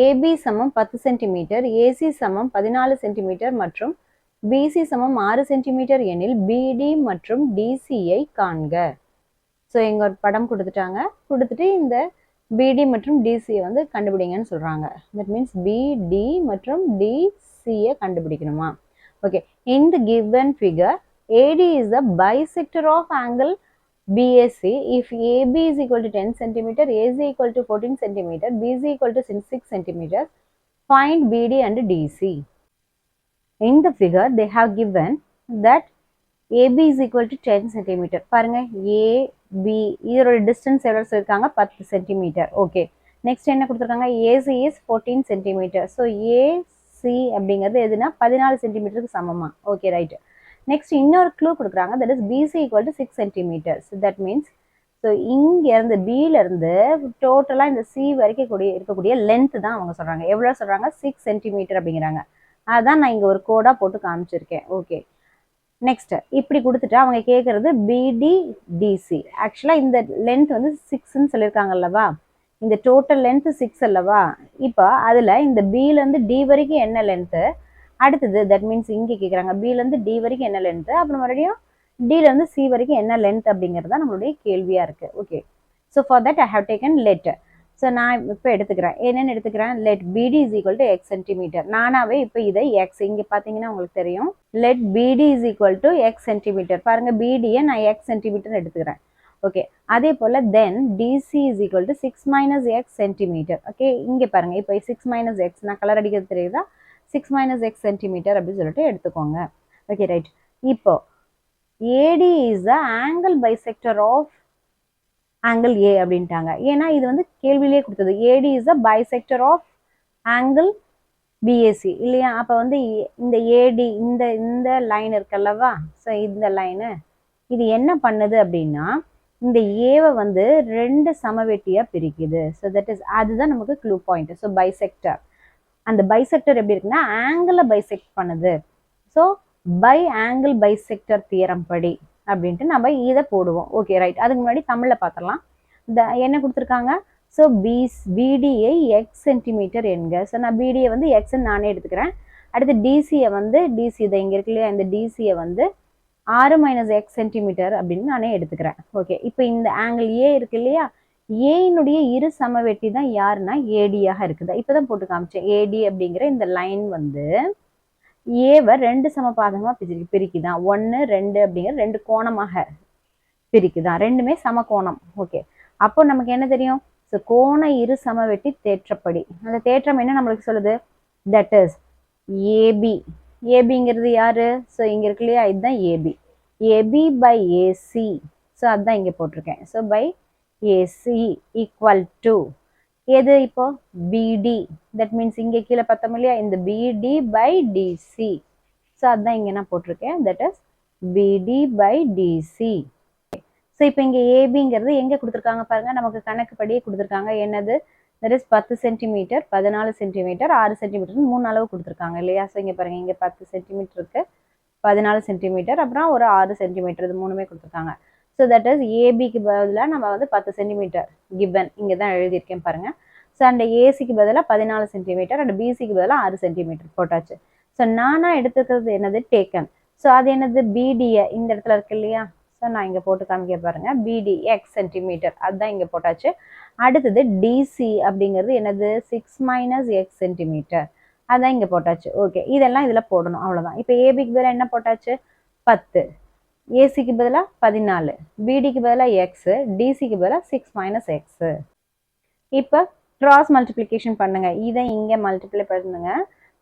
AB சமம் 10 சென்டிமீட்டர், AC சமம் 14 சென்டிமீட்டர் மற்றும் BC சமம் 6 சென்டிமீட்டர் எனில் BD மற்றும் DCயை காண்க. ஸோ இங்க ஒரு படம் கொடுத்துட்டாங்க, கொடுத்துட்டு இந்த BD மற்றும் DCயை வந்து கண்டுபிடிங்கன்னு சொல்றாங்க. தட் மீன்ஸ் BD மற்றும் DCயை கண்டுபிடிக்கணுமா? Okay, in the given figure AD is the bisector of angle BAC if AB is equal to 10 cm, AC equal to 14 cm, BC equal to 6 cm. Find BD and DC. In the figure they have given that AB is equal to 10 cm. பாருங்க, AB இதோட distance எவ்வளவு சொல்லிருக்காங்க? 10 cm. Okay, next என்ன கொடுத்துருக்காங்க? AC is 14 cm. So AC அப்படிங்கிறது எதுனா 14 சென்டிமீட்டருக்கு சமமா? Okay, right. நெக்ஸ்ட் இன்னொரு க்ளூ கொடுக்குறாங்க, that is BC equal to 6 cm. That means so இங்கேருந்து பியிலேருந்து டோட்டலாக இந்த C வரைக்கும் இருக்கக்கூடிய லென்த் தான் அவங்க சொல்கிறாங்க. எவ்வளோ சொல்கிறாங்க? 6 சென்டிமீட்டர் அப்படிங்கிறாங்க. அதான் நான் இங்கே ஒரு கோடாக போட்டு காமிச்சிருக்கேன். ஓகே, நெக்ஸ்ட் இப்படி கொடுத்துட்டு அவங்க கேட்குறது BD DC. ஆக்சுவலாக இந்த லென்த் வந்து 6ன்னு சொல்லியிருக்காங்க அல்லவா? இந்த டோட்டல் லென்த் 6 அல்லவா? இப்போ அதில் இந்த பிலேருந்து D வரைக்கும் என்ன லென்த்து, அடுத்தது தட் மீன்ஸ் இங்கே கேட்குறாங்க பிலேருந்து D வரைக்கும் என்ன லென்த்து, அப்புறம் மறுபடியும் Dலேருந்து C வரைக்கும் என்ன லென்த் அப்படிங்கிறது தான் நம்மளுடைய கேள்வியாக இருக்குது. Okay, so for that I have taken let. So நான் இப்போ எடுத்துக்கிறேன், என்னென்னு எடுத்துக்கிறேன்? Let BD is equal to x centimetre. நானாவே இப்போ இதை x இங்கே பார்த்தீங்கன்னா உங்களுக்கு தெரியும். Let BD is equal to x centimetre. பாருங்கள், BDயை நான் x சென்டிமீட்டர் எடுத்துக்கிறேன். ஓகே, அதே போல் then DC is equal to 6 minus x centimetre. Okay, இங்கே பாருங்கள், இப்போ 6 minus x நான் கலர் அடிக்கிறது தெரியுதா? 6 minus x சென்டிமீட்டர் அப்படின்னு சொல்லிட்டு எடுத்துக்கோங்க. Okay, right. இப்போ AD is the angle bisector of angle A அப்படின்ட்டாங்க. ஏன்னா இது வந்து கேள்வியிலே கொடுத்தது. AD is the bisector of angle BAC இல்லையா? அப்போ வந்து இந்த AD இந்த லைன் இருக்குல்லவா? ஸோ இந்த லைனு இது என்ன பண்ணுது அப்படின்னா இந்த ஏவை வந்து ரெண்டு சமவெட்டியாக பிரிக்குது. ஸோ தட் இஸ் அதுதான் நமக்கு க்ளூ பாயிண்ட். ஸோ பைசெக்டர், அந்த பைசெக்டர் எப்படி இருக்குன்னா ஆங்கிளை பைசெக்ட் பண்ணுது. So by angle bisector theorem படி அப்படின்ட்டு நம்ம இதை போடுவோம். Okay right. அதுக்கு முன்னாடி தமிழில் பார்த்துடலாம். என்ன கொடுத்துருக்காங்க? ஸோ பிடியை எக்ஸ் சென்டிமீட்டர் என்க. ஸோ நான் பிடியை வந்து எக்ஸ்ன்னு நானே எடுத்துக்கிறேன். அடுத்து டிசியை வந்து டிசி இதை இங்கே இருக்கு இல்லையா, இந்த டிசியை வந்து 6 - x சென்டிமீட்டர் அப்படின்னு நானே எடுத்துக்கிறேன். ஓகே, இப்போ இந்த ஆங்கிள் ஏ இருக்கு இல்லையா, ஏனுடைய இரு சமவெட்டி தான் யாருன்னா ஏடியாக இருக்குது. இப்போதான் போட்டு காமிச்சேன். ஏடி அப்படிங்கிற இந்த லைன் வந்து ஏவை ரெண்டு சமபாதமாக பிரிக்குதான். 1 2 அப்படிங்கிற ரெண்டு கோணமாக பிரிக்குதான். ரெண்டுமே சம கோணம். ஓகே, அப்போ நமக்கு என்ன தெரியும்? ஸோ கோண இரு சமவெட்டி தேற்றப்படி அந்த தேற்றம் என்ன நம்மளுக்கு சொல்லுது? That is AB. ஏபிங்கிறது யாரு? ஸோ இங்கே இருக்கு இல்லையா, இதுதான் AB. AB by AC. So அதுதான் இங்கே போட்டிருக்கேன். So by AC equal to எது? இப்போ பிடி. தட் மீன்ஸ் இங்கே கீழே பார்த்தோம் இல்லையா, இந்த பிடி பை டிசி. ஸோ அதுதான் இங்கே நான் போட்டிருக்கேன். That is BD by DC. So இப்போ இங்கே ஏபிங்கிறது எங்கே கொடுத்துருக்காங்க பாருங்கள், நமக்கு கணக்குப்படியே கொடுத்துருக்காங்க. என்னது? தட் இஸ் 10 சென்டிமீட்டர், 14 சென்டிமீட்டர், 6 சென்டிமீட்டர்னு 3 அளவு கொடுத்துருக்காங்க இல்லையா. ஸோ இங்கே பாருங்கள், இங்கே 10 சென்டிமீட்டர் இருக்குது, 14 சென்டிமீட்டர், அப்புறம் ஒரு 6 சென்டிமீட்டர், இது மூணுமே கொடுத்துருக்காங்க. ஸோ தட் இஸ் ஏபிக்கு பதிலாக நம்ம வந்து 10 சென்டிமீட்டர் கிவன் இங்கே தான் எழுதியிருக்கேன் பாருங்கள். ஸோ அந்த ஏசிக்கு பதிலாக 14 சென்டிமீட்டர், அண்ட் பிசிக்கு பதிலாக 6 சென்டிமீட்டர் போட்டாச்சு. ஸோ நானாக எடுத்துக்கிறது என்னது? டேக்கன். ஸோ அது என்னது? பிடியை இந்த இடத்துல இருக்கு இல்லையா. ஸோ நான் இங்கே போட்டு காமிக்க பாருங்கள். பிடி எக்ஸ் சென்டிமீட்டர், அதுதான் இங்கே போட்டாச்சு. அடுத்தது டிசி அப்படிங்கிறது என்னது? 6 - x சென்டிமீட்டர், அதான் இங்கே போட்டாச்சு. ஓகே, இதெல்லாம் இதில் போடணும், அவ்வளோதான். இப்போ ஏபிக்கு பதிலாக என்ன போட்டாச்சு? 10, ஏசிக்கு பதிலாக 14, பிடிக்கு பதிலாக எக்ஸு, டிசிக்கு பதிலாக 6 - x. இப்போ கிராஸ் மல்டிப்ளிகேஷன் பண்ணுங்க. இதை இங்கே மல்டிப்ளை பண்ணுங்க.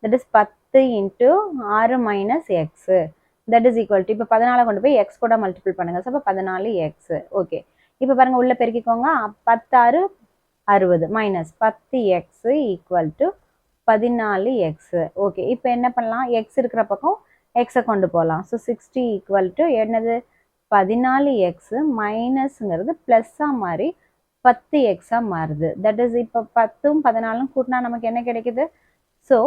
That is 10 × 6 - x. That is equal to இப்போ 14 கொண்டு போய் எக்ஸ் கூட மல்டிபிள் பண்ணுங்க. ஸோ அப்போ 14x. ஓகே, இப்போ பாருங்க உள்ள பெருக்கிக்கோங்க. 10 × 6 60 minus 10x equal to 14x. Okay, இப்போ என்ன பண்ணலாம்? எக்ஸ் இருக்கிற பக்கம் எக்ஸை கொண்டு போகலாம். ஸோ 60 ஈக்குவல் டு என்னது? 14x மைனஸ்ங்கிறது ப்ளஸ்ஸாக மாறி 10xஆக மாறுது. தட் இஸ் இப்போ 10ம் 14ம் கூட்டினா நமக்கு என்ன கிடைக்குது? ஸோ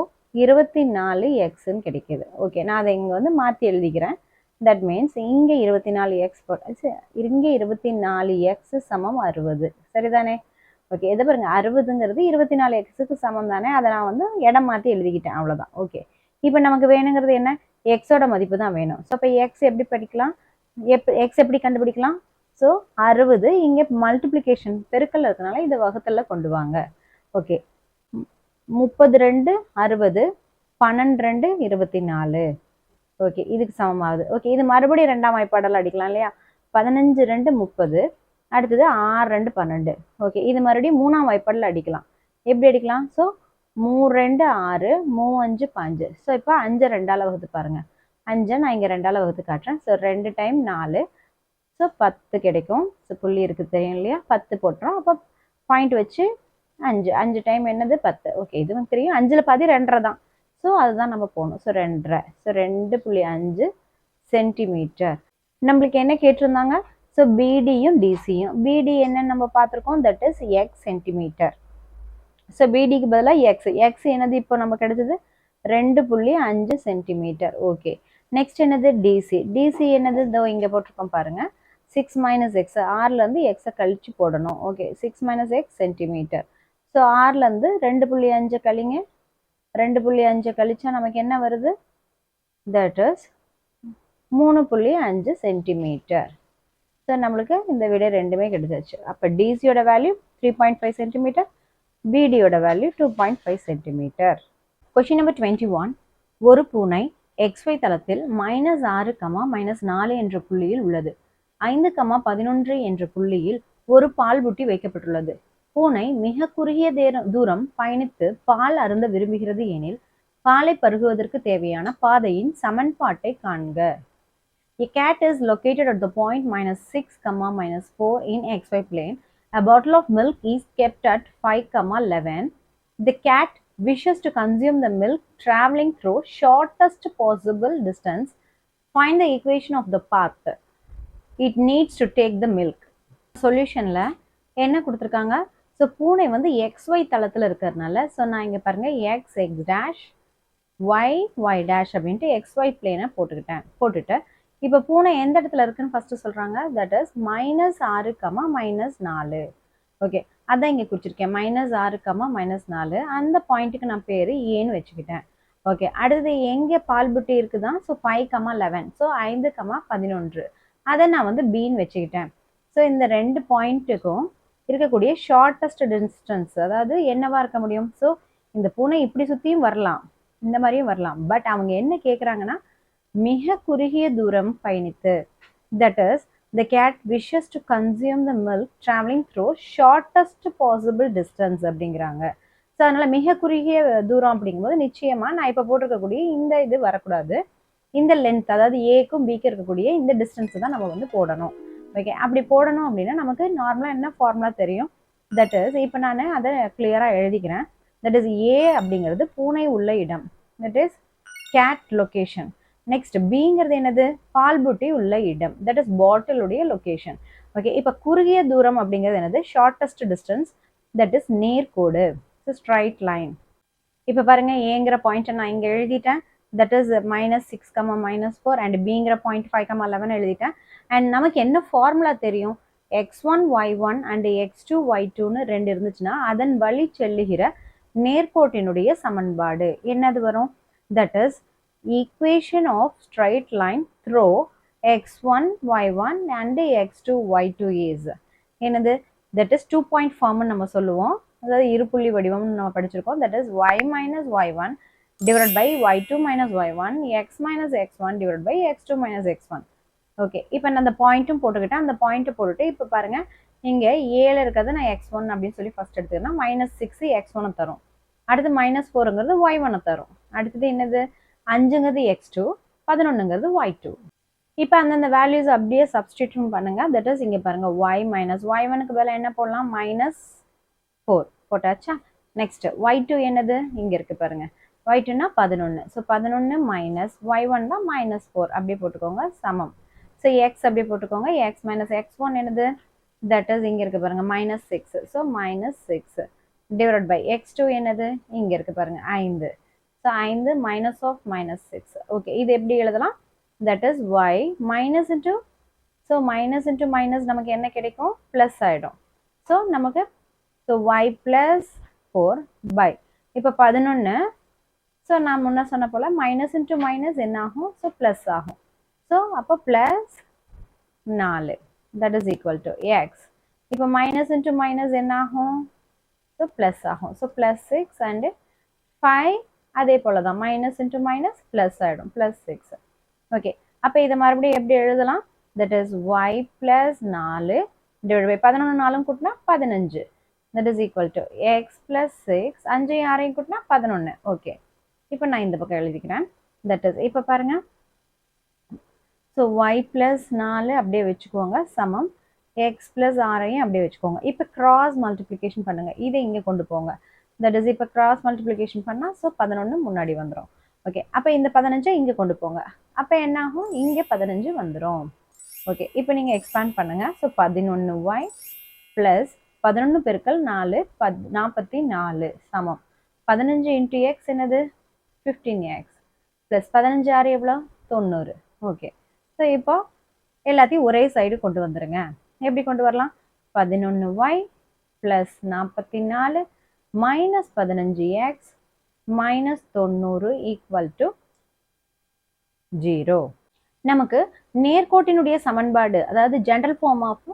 24xன்னு கிடைக்குது. ஓகே, நான் அதை இங்கே வந்து மாற்றி எழுதிக்கிறேன். தட் மீன்ஸ் இங்கே 24x போட்டாச்சு, இங்கே 24x சமம் 60. சரிதானே? ஓகே, எதை பாருங்க, 60ங்கிறது 24xக்கு சமம் தானே, அதை நான் வந்து இடம் மாற்றி எழுதிக்கிட்டேன், அவ்வளோதான். ஓகே, இப்போ நமக்கு வேணுங்கிறது என்ன? எக்ஸோட மதிப்பு தான் வேணும். ஸோ இப்போ எக்ஸ் எப்படி படிக்கலாம்? எக்ஸ் எப்படி கண்டுபிடிக்கலாம்? ஸோ 60 இங்கே மல்டிப்ளிகேஷன் பெருக்கல் இருக்கனால இதை வகுத்தலில் கொண்டு வாங்க. ஓகே, 32 60, 12 24. ஓகே, இதுக்கு சமமாகுது. ஓகே, இது மறுபடியும் ரெண்டாம் வாய்ப்பாடெல்லாம் அடிக்கலாம் இல்லையா. 15 2 30, அடுத்தது 6 2 12. ஓகே, இது மறுபடியும் மூணாம் வாய்ப்பாடில் அடிக்கலாம். எப்படி அடிக்கலாம்? ஸோ 3 2 6, 3 5 5. ஸோ இப்போ 5 2ஆல் வகுத்து பாருங்கள். 5 நான் இங்கே 2ஆல் வகுத்து காட்டுறேன். ஸோ 2 டைம் 4, ஸோ 10 கிடைக்கும். ஸோ புள்ளி இருக்குது தெரியும் இல்லையா, 10 போட்டுறோம். அப்போ பாயிண்ட் வச்சு 5 டைம் என்னது? 10. ஓகே, இதுவும் தெரியும். 5ல் பாதி 2.5 தான். ஸோ அதுதான் நம்ம போகணும். ஸோ 2.5. So 2.5 centimetre. நம்மளுக்கு என்ன கேட்டிருந்தாங்க? ஸோ பிடியும் டிசியும். பிடி என்னன்னு நம்ம பார்த்துருக்கோம். That is X centimetre. So பிடிக்கு பதிலாக எக்ஸ். எக்ஸ் என்னது? இப்போ நம்ம கிடைச்சது 2.5 சென்டிமீட்டர். ஓகே, நெக்ஸ்ட் என்னது? டிசி. டிசி என்னது? இதோ இங்கே போட்டிருக்கோம் பாருங்கள். 6 - x. 6லேருந்து எக்ஸை கழிச்சு போடணும். Okay, 6 - x centimetre. ஸோ 6லேருந்து 2.5 கழிங்க. 2.5 கழிச்சா நமக்கு என்ன வருது? That is 3.5 centimetre. ஸோ நம்மளுக்கு இந்த விடை ரெண்டுமே கிடைச்சாச்சு. அப்போ டிசியோட வேல்யூ 3.5 சென்டிமீட்டர், பிடியோட வேல்யூ 2.5 சென்டிமீட்டர். Question number 21. ஒரு பூனை XY தளத்தில் -6, -4 என்ற புள்ளியில் உள்ளது. 5, 11 என்ற புள்ளியில் ஒரு பால் புட்டி வைக்கப்பட்டுள்ளது. பூனை மிக குறுகிய தூரம் பயணித்து பால் அருந்த விரும்புகிறது எனில் பாலை பருகுவதற்கு தேவையான பாதையின் சமன்பாட்டை காண்க. A cat is located at the point -6, -4 in XY plane. A bottle of milk is kept at 5, 11. The cat wishes to consume the milk traveling through shortest possible distance. Find the equation of the path it needs to take the milk. சொல்யூஷனில் என்ன கொடுத்துருக்காங்க? So பூனை வந்து XY தளத்தில் இருக்கிறதுனால so நான் இங்கே பாருங்கள் X dash Y dash அப்படின்ட்டு XY பிளேனை போட்டுட்டு இப்போ பூனை எந்த இடத்துல இருக்குன்னு ஃபஸ்ட்டு சொல்கிறாங்க. That is -6, -4. ஓகே, அதான் இங்கே குறிச்சிருக்கேன். -6, -4 அந்த பாயிண்ட்டுக்கு நான் பேர் ஏன்னு வச்சுக்கிட்டேன். ஓகே, அடுத்தது எங்கே பால்புட்டி இருக்குதான்? ஸோ 5, 11. ஸோ 5, 11 அதை நான் வந்து பின்னு வச்சுக்கிட்டேன். ஸோ இந்த 2 பாயிண்ட்டுக்கும் இருக்கக்கூடிய ஷார்ட்டஸ்ட் டிஸ்டன்ஸ் அதாவது என்னவா இருக்க முடியும்? ஸோ இந்த பூனை இப்படி சுற்றியும் வரலாம், இந்த மாதிரியும் வரலாம். பட் அவங்க என்ன கேட்குறாங்கன்னா மிக குறுகிய தூரம் பயணித்து, that is the cat wishes to consume the milk travelling through shortest possible distance அப்படிங்கிறாங்க. ஸோ அதனால் மிக குறுகிய தூரம் அப்படிங்கும்போது நிச்சயமாக நான் இப்போ போட்டிருக்கக்கூடிய இந்த இது வரக்கூடாது. இந்த லென்த் அதாவது ஏக்கும் பிக்கு இருக்கக்கூடிய இந்த டிஸ்டன்ஸ் தான் நம்ம வந்து போடணும். ஓகே, அப்படி போடணும் அப்படின்னா நமக்கு நார்மலாக என்ன ஃபார்முலா தெரியும்? தட் இஸ் இப்போ நான் அதை கிளியராக எழுதிக்கிறேன். தட் இஸ் ஏ அப்படிங்கிறது பூனை உள்ள இடம், that is cat location. Next பிங்கிறது என்னது? பால்புட்டி உள்ள இடம், தட் இஸ் பாட்டிலுடைய லொக்கேஷன். ஓகே, இப்போ குறுகிய தூரம் அப்படிங்கிறது என்னது? ஷார்ட்டஸ்ட் டிஸ்டன்ஸ், தட் இஸ் நேர்கோடு, ஸ்ட்ரைட் லைன். இப்போ பாருங்க ஏங்கிற பாயிண்ட்டை நான் இங்கே எழுதிட்டேன். தட் இஸ் -6, -4 அண்ட் பிங்கிற பாயிண்ட் 5, 11 எழுதிட்டேன். அண்ட் நமக்கு என்ன ஃபார்முலா தெரியும்? x1 y1 அண்ட் x2 y2ன்னு 2 இருந்துச்சுன்னா அதன் வழி செல்லுகிற நேர்கோட்டினுடைய சமன்பாடு என்னது வரும்? That is equation of straight line through x1 y1 and x2 y2 is என்னது? தட் இஸ் 2 பாயிண்ட் ஃபார்ம்னு நம்ம சொல்லுவோம், அதாவது இருப்புள்ளி வடிவம்னு நம்ம படிச்சிருக்கோம். That is y minus y1 divided by y2 minus y1 x minus x1 divided by x2 minus x1. Okay, இப்போ நான் அந்த பாயிண்ட்டும் போட்டுக்கிட்டேன். அந்த பாயிண்ட்டை போட்டுட்டு இப்போ பாருங்க இங்கே ஏல இருக்கிறது நான் x1 அப்படின்னு சொல்லி ஃபர்ஸ்ட் எடுத்துக்கிறேன்னா -6 x1 தரும், அடுத்து -4ங்கிறது y1 தரும், அடுத்தது என்னது 5ங்கிறது x2, 11ங்கிறது y2. இப்போ அந்தந்த வேல்யூஸ் அப்படியே சப்ஸ்டிடியூட் பண்ணுங்க. தட் இஸ் இங்கே பாருங்க y மைனஸ் y1க்கு பதிலாக என்ன போடலாம்? -4 போட்டாச்சா? நெக்ஸ்ட் y2 என்னது? இங்கே இருக்கு பாருங்க, y2னா 11. ஸோ 11 மைனஸ் y1 தான் -4 அப்படியே போட்டுக்கோங்க சமம். ஸோ x அப்படியே போட்டுக்கோங்க. x மைனஸ் x1 என்னது? தட் இஸ் இங்கே இருக்கு பாருங்க -6. ஸோ -6 டிவைட் பை x2 என்னது? இங்கே இருக்கு பாருங்க 5. So 5 minus of -6. ஓகே, இது எப்படி எழுதலாம்? That is y minus into, so minus into minus நமக்கு என்ன கிடைக்கும்? ப்ளஸ் ஆகிடும். ஸோ நமக்கு y ப்ளஸ் 4 பை இப்போ 11. ஸோ நான் முன்ன சொன்ன போல் மைனஸ் இன்ட்டு மைனஸ் என்ன ஆகும்? ஸோ ப்ளஸ் ஆகும். ஸோ அப்போ plus 4 that is equal to X. இப்போ மைனஸ் இன்ட்டு மைனஸ் என்ன ஆகும்? ஸோ ப்ளஸ் ஆகும். ஸோ +6 அண்டு 5 அதே போல் தான் மைனஸ் இன்ட்டு மைனஸ் ப்ளஸ் ஆகிடும், +6. ஓகே, அப்போ இதை மறுபடியும் எப்படி எழுதலாம்? That is y plus 4 divide by 11 4 கூட்டினா 15. That is equal to x plus 6 5 6 கூட்டினா 11. ஓகே, இப்போ நான் இந்த பக்கம் எழுதிக்கிறேன். தட் இஸ் இப்போ பாருங்கள், ஸோ y ப்ளஸ் 4 அப்படியே வச்சுக்கோங்க சமம் எக்ஸ் ப்ளஸ் 6 அப்படியே வச்சுக்கோங்க. இப்போ கிராஸ் மல்டிப்ளிகேஷன் பண்ணுங்கள், இதை இங்கே கொண்டு போங்க. தட் இஸ் இப்போ கிராஸ் மல்டிப்ளிகேஷன் பண்ணால் ஸோ 11 முன்னாடி வந்துடும். ஓகே, அப்போ இந்த 15 இங்கே கொண்டு போங்க, அப்போ என்ன ஆகும்? இங்கே 15 வந்துடும். ஓகே, இப்போ நீங்கள் எக்ஸ்பேண்ட் பண்ணுங்கள். ஸோ 11y ப்ளஸ் 11 பெருக்கல் 4 44 சமம் 15 இன்ட்டு எக்ஸ் என்னது? 15x ப்ளஸ் 15 6 எவ்வளோ? 90. ஓகே, ஸோ இப்போ எல்லாத்தையும் ஒரே சைடு கொண்டு வந்துடுங்க. எப்படி கொண்டு வரலாம்? 11y plus 44 minus 15x minus 90 equal to 0. நமக்கு நேர்கோட்டினுடைய சமன்பாடு அதாவது general form of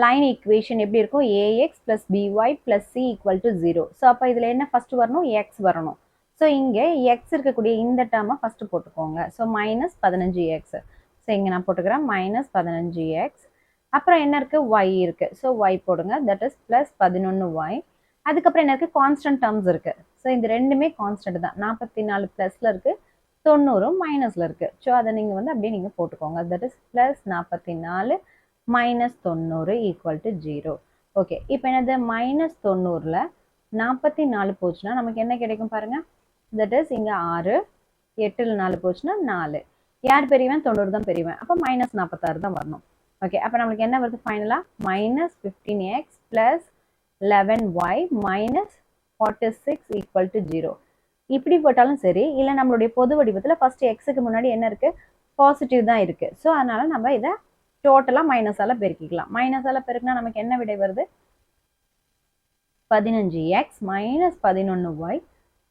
line equation எப்படி இருக்கும்? ax plus by plus c equal to 0. So அப்போ இதில் என்ன ஃபஸ்ட்டு வரணும்? எக்ஸ் வரணும். ஸோ இங்கே எக்ஸ் இருக்கக்கூடிய இந்த டேர்மை ஃபஸ்ட்டு போட்டுக்கோங்க. So minus 15x. ஸோ இங்கே நான் போட்டுக்கிறேன் -15x. அப்புறம் என்ன இருக்குது? y இருக்குது. ஸோ y போடுங்க. That is plus 11y. அதுக்கப்புறம் என்ன இருக்குது? கான்ஸ்டன்ட் டேர்ம்ஸ் இருக்குது. ஸோ இந்த ரெண்டுமே கான்ஸ்டன்ட் தான். 44 ப்ளஸில் இருக்குது, 90 மைனஸில் இருக்குது. ஸோ அதை நீங்கள் வந்து அப்படியே நீங்கள் போட்டுக்கோங்க. That is plus 44 minus 90 equal to 0. Okay, இப்போ என்னது? மைனஸ் 90ல் 44 போச்சுன்னா நமக்கு என்ன கிடைக்கும் பாருங்கள்? தட் இஸ் இங்கே 6, 8ல் 4 போச்சுன்னா 4. யார் பெரியவன்? 90 தான் பெரியவன். அப்போ -46 தான் வரணும். ஓகே, அப்போ நம்மளுக்கு என்ன வருது ஃபைனலாக? Minus 15x plus 11y minus 46 equal to 0. இப்படி போட்டாலும் சரி, இல்லை நம்மளுடைய பொது வடிவத்தில் ஃபர்ஸ்ட் எக்ஸுக்கு முன்னாடி என்ன இருக்கு? பாசிட்டிவ் தான் இருக்கு. ஸோ அதனால நம்ம இதை டோட்டலாக மைனஸால பெருக்கிக்கலாம். மைனஸால பெருக்கினா நமக்கு என்ன விடை வருது? 15x minus 11y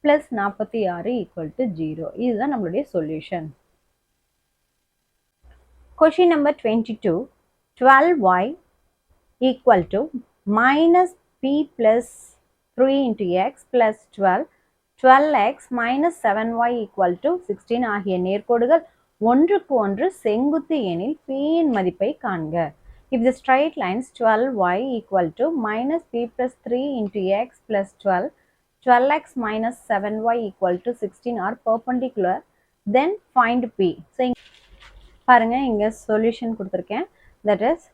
plus 46 equal to 0. இதுதான் நம்மளுடைய solution. Question number 22. 12y equal to minus p plus 3 into x plus 12. 12x minus 7y equal to 16 ஆகிய நேர்கோடுகள் ஒன்றுக்கு ஒன்று செங்குத்து எனில் p இன் மதிப்பை காண்க. If the straight lines 12y equal to minus p plus 3 into x plus 12, 12x minus 7y equal to 16 are perpendicular, then find p. So, பாருங்க, இங்க solution கொடுத்துருக்கேன். தட் இஸ்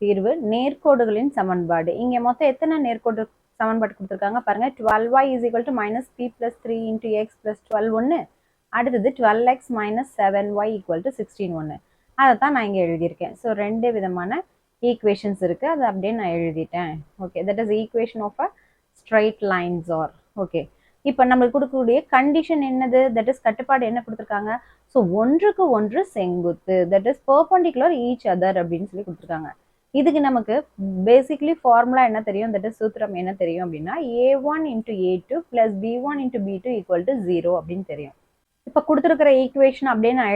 தீர்வு நேர்கோடுகளின் சமன்பாடு. இங்க மொத்தம் எத்தனை நேர்கோடு சமன்பாடு கொடுத்துருக்காங்க பாருங்க. 12y is equal to minus p plus 3 into x plus 12 ஒன்று, அடுத்தது 12x minus 7y equal to 16 ஒன்று. அதை தான் நான் இங்கே எழுதியிருக்கேன். ஸோ ரெண்டு விதமான ஈக்குவேஷன்ஸ் இருக்கு, அதை அப்படியே நான் எழுதிட்டேன். Okay, that is equation of a straight lines are. Okay, இப்போ நம்மளுக்கு கொடுக்கக்கூடிய கண்டிஷன் என்னது? தட் இஸ் கட்டுப்பாடு என்ன கொடுத்துருக்காங்க? ஸோ ஒன்றுக்கு ஒன்று செங்குத்து, that is perpendicular each other அப்படின்னு சொல்லி கொடுத்துருக்காங்க. இதுக்கு நமக்கு பேசிக்லி ஃபார்முலா என்ன தெரியும்? தட் இஸ் சூத்திரம் என்ன தெரியும் அப்படின்னா a1 into a2 plus b1 into b2 equal to 0 அப்படின்னு தெரியும். இப்போ கொடுத்துருக்கிற ஈக்குவேஷன் அப்படியே நான்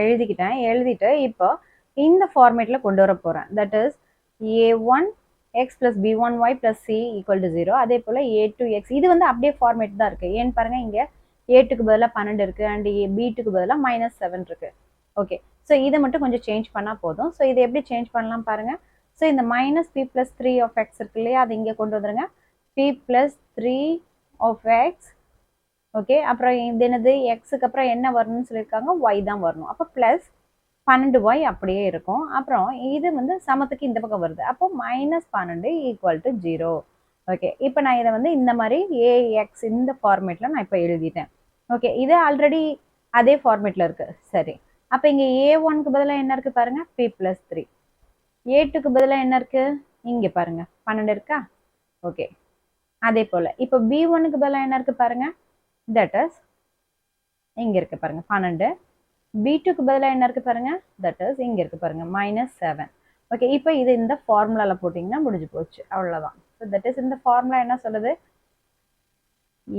எழுதிட்டு இப்போ இந்த ஃபார்மேட்டில் கொண்டு வர போகிறேன். That is a1 x plus b1y plus c equal to 0. அதே போல் a2x, இது வந்து அப்படியே ஃபார்மேட் தான் இருக்குது. ஏன்னு பாருங்கள், இங்கே a2க்கு பதிலாக 12 இருக்குது அண்ட் b2க்கு பதிலாக -7 இருக்குது. ஓகே, ஸோ இதை மட்டும் கொஞ்சம் சேஞ்ச் பண்ணால் போதும். ஸோ இதை எப்படி சேஞ்ச் பண்ணலாம் பாருங்கள். ஸோ இந்த minus p plus 3 of x இருக்கு இல்லையா, அது இங்கே கொண்டு வந்துருங்க. p plus 3 of x. Okay, அப்புறம் இது என்னது? எக்ஸுக்கு அப்புறம் என்ன வரணும்னு சொல்லியிருக்காங்க? y தான் வரணும். அப்போ ப்ளஸ் 12y அப்படியே இருக்கும். அப்புறம் இது வந்து சமத்துக்கு இந்த பக்கம் வருது. அப்போ -12 ஈக்குவல் டு 0. ஓகே, இப்போ நான் இதை வந்து இந்த மாதிரி ax இந்த ஃபார்மேட்டில் நான் இப்போ எழுதிட்டேன். ஓகே, இது ஆல்ரெடி அதே ஃபார்மேட்டில் இருக்குது. சரி, அப்போ இங்கே a1க்கு பதிலாக என்ன இருக்குது பாருங்கள்? p plus 3. a2க்கு பதிலாக என்ன இருக்குது? இங்கே பாருங்கள் 12 இருக்கா? ஓகே, அதே போல் இப்போ b1க்கு பதிலாக என்ன இருக்குது பாருங்கள்? தட் இஸ் இங்கே இருக்குது பாருங்கள் 12. b2க்கு பதிலாக என்ன இருக்குது பாருங்கள்? தட் இஸ் இங்கே இருக்குது பாருங்கள் -7. ஓகே, இப்போ இது இந்த ஃபார்முலாவில் போட்டிங்கன்னா முடிஞ்சு போச்சு, அவ்வளோதான். ஸோ தட் இஸ் இந்த ஃபார்முலா என்ன சொல்லுது?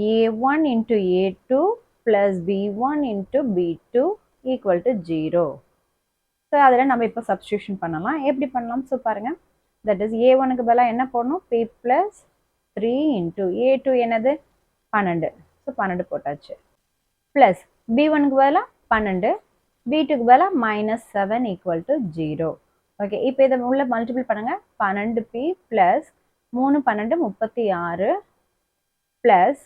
a1 into a2 plus b1 into b2 equal to 0. So அதில் நம்ம இப்போ சப்ஸ்டியூஷன் பண்ணலாம். எப்படி பண்ணலாம்? ஸோ பாருங்கள், தட் இஸ் a1க்கு பதிலாக என்ன போடணும்? p plus 3 into a2 என்னது? 12. ஸோ 12 போட்டாச்சு. ப்ளஸ் b1க்கு பதிலாக 12, b2க்கு பதிலாக -7 ஈக்குவல் டு 0. ஓகே, இப்போ இதை உள்ள மல்டிபிள் பண்ணுங்கள். 12p plus 3 12 36 plus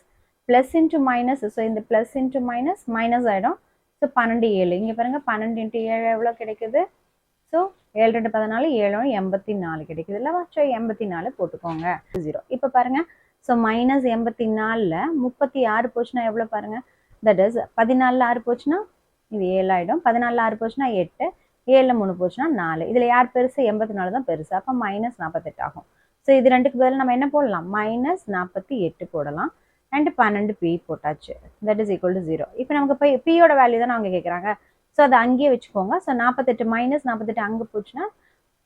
plus into minus. So இந்த ப்ளஸ் இன்ட்டு மைனஸ் மைனஸ் ஆகிடும். ஸோ 12 7. இங்கே பாருங்கள் 12 இன்ட்டு 7 எவ்வளோ கிடைக்குது? ஸோ 7 2 14, 7 84 கிடைக்குது இல்லை? ஸோ 84 போட்டுக்கோங்க. 0. இப்போ பாருங்கள், ஸோ -84ல் 36 போச்சுன்னா எவ்வளோ பாருங்கள்? தட் இஸ் 14ல் 6 போச்சுன்னா இது 7 ஆகிடும். 14ல் 6 போச்சுன்னா 8, 7ல் 3 போச்சுன்னா 4. இதில் யார் பெருசு? 84 தான் பெருசு. அப்போ -48 ஆகும். ஸோ இது ரெண்டுக்கு பதில் நம்ம என்ன போடலாம்? -48 போடலாம். அண்ட் 12p போட்டாச்சு. That is equal to 0. இப்போ நமக்கு இப்போ பியோட வேல்யூ தான் அவங்க கேட்குறாங்க. ஸோ அதை அங்கேயே வச்சுக்கோங்க. ஸோ 48 -48 அங்கே போச்சுன்னா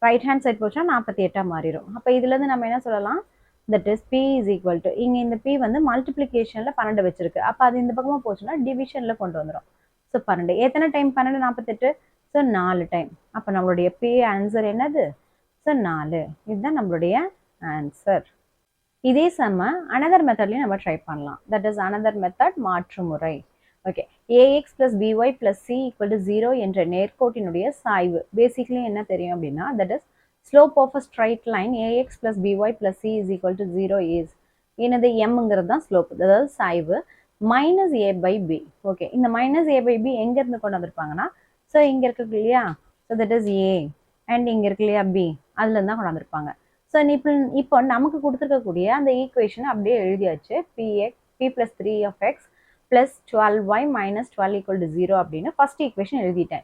ரைட் ஹேண்ட் சைட் போச்சுன்னா 48 மாறிடும். அப்போ இதுலேருந்து நம்ம என்ன சொல்லலாம்? That is p is equal to, இங்கே இந்த p வந்து மல்டிப்ளிகேஷனில் 12 வச்சிருக்கு. அப்போ அது இந்த பக்கமாக போச்சுன்னா டிவிஷனில் கொண்டு வந்துடும். ஸோ 12 எத்தனை டைம்? 12 48. So 4 time. அப்போ நம்மளுடைய p ஆன்சர் என்னது? ஸோ 4. இதுதான் நம்மளுடைய ஆன்சர். இதே சம அனதர் மெத்தட்லையும் நம்ம ட்ரை பண்ணலாம். தட் இஸ் அனதர் மெத்தட், மாற்று முறை. Okay, ax plus by plus c equal to 0 என்ற நேர்கோட்டினுடைய சாய்வு பேசிக்லி என்ன தெரியும் அப்படின்னா, that is slope of a straight line ax plus by plus c is equal to 0 is என்னது? mங்கிறது தான் ஸ்லோப், அதாவது சாய்வு minus a by b. Okay, இந்த minus a by b எங்கேருந்து கொண்டு வந்திருப்பாங்கன்னா, ஸோ இங்கே இருக்கு இல்லையா? So that is a and இங்கே இருக்கு இல்லையா b, அதுலேருந்து தான் கொண்டு வந்திருப்பாங்க. ஸோ இப்போ நமக்கு கொடுத்துருக்கக்கூடிய அந்த ஈக்குவேஷன் அப்படியே எழுதியாச்சு. p plus 3 of x plus 12y minus 12 equal to 0 அப்படின்னு ஃபர்ஸ்ட் ஈக்குவேஷன்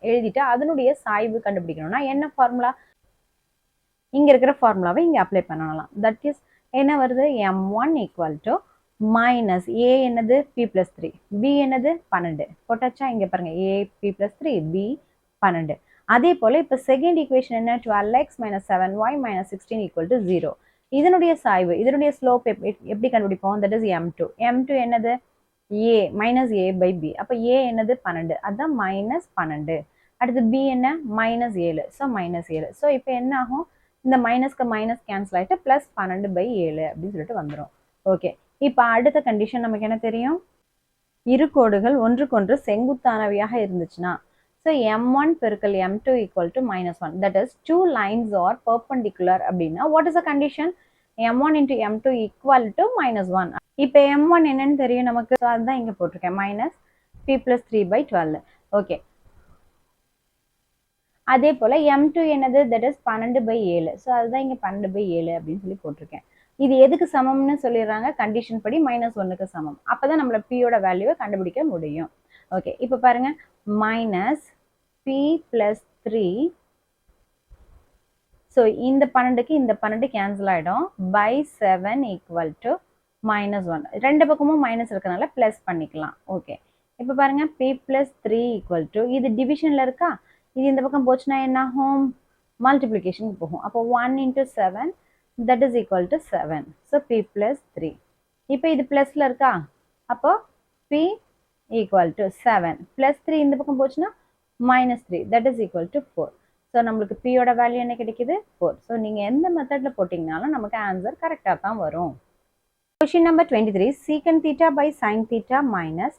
எழுதிட்டு அதனுடைய சாய்வு கண்டுபிடிக்கணும்னா என்ன ஃபார்முலா? இங்கே இருக்கிற ஃபார்முலாவை இங்கே அப்ளை பண்ணலாம். தட் இஸ் என்ன வருது, m1 ஈக்குவல் டு மைனஸ் ஏ என்னது p + 3, b என்னது 12 போட்டாச்சா. இங்கே பாருங்க a p + 3 b 12. அதே போல் இப்போ செகண்ட் ஈக்குவேஷன் என்ன, 12x - 7y - 16 = 0. இதனுடைய சாய்வு, இதனுடைய ஸ்லோப் எப்படி கண்டுபிடிப்போம், தட் இஸ் m2 என்னது a minus a by b. அப்போ a என்னது 12, அதுதான் -12. அடுத்து b என்ன -7, ஸோ -7. ஸோ இப்போ என்ன ஆகும், இந்த மைனஸ்க்கு மைனஸ் கேன்சல் ஆகிட்டு +12/7 அப்படின்னு சொல்லிட்டு வந்துடும். ஓகே, இப்போ அடுத்த கண்டிஷன் நமக்கு என்ன தெரியும், இரு கோடுகள் ஒன்றுக்கொன்று செங்குத்தானவையாக இருந்துச்சுன்னா, ஸோ m1 பெருக்கல் m2 equal to -1, that is 2 lines are perpendicular அப்படின்னா what is the condition, m1 × m2 equal to -1. இப்போ m1 என்னன்னு தெரியும் நமக்கு, ஸோ அதுதான் இங்கே போட்டிருக்கேன் -p + 3/12. ஓகே, அதே போல் m2 என்னது, தட் இஸ் 12/7, ஸோ அதுதான் இங்கே 12/7 அப்படின்னு சொல்லி போட்டிருக்கேன். இது எதுக்கு சமம்னு சொல்லிடுறாங்க, கண்டிஷன் படி -1க்கு சமம். அப்போ தான் நம்மள p-யோட வேல்யூவை கண்டுபிடிக்க முடியும். ஓகே, இப்போ பாருங்க -p + 3, ஸோ இந்த 12க்கு இந்த 12 கேன்சல் ஆகிடும், /7 = -1. ரெண்டு பக்கமும் மைனஸ் இருக்கனால ப்ளஸ் பண்ணிக்கலாம். ஓகே, இப்போ பாருங்க p + 3 = இது டிவிஷனில் இருக்கா, இது இந்த பக்கம் போச்சுன்னா என்ன ஆகும், மல்டிப்ளிகேஷனுக்கு போகும். அப்போ 1 × 7 that is equal to 7. So p + 3. இப்போ இது ப்ளஸில் இருக்கா, அப்போ p = 7 + 3 இந்த பக்கம் போச்சுன்னா -3 that is equal to 4. So நம்மளுக்கு p-யோட வேல்யூ என்ன கிடைக்குது, 4. ஸோ நீங்கள் எந்த மெத்தடில் போட்டிங்கனாலும் நமக்கு ஆன்சர் கரெக்டாக தான் வரும். Question number 23, secant theta by sin theta minus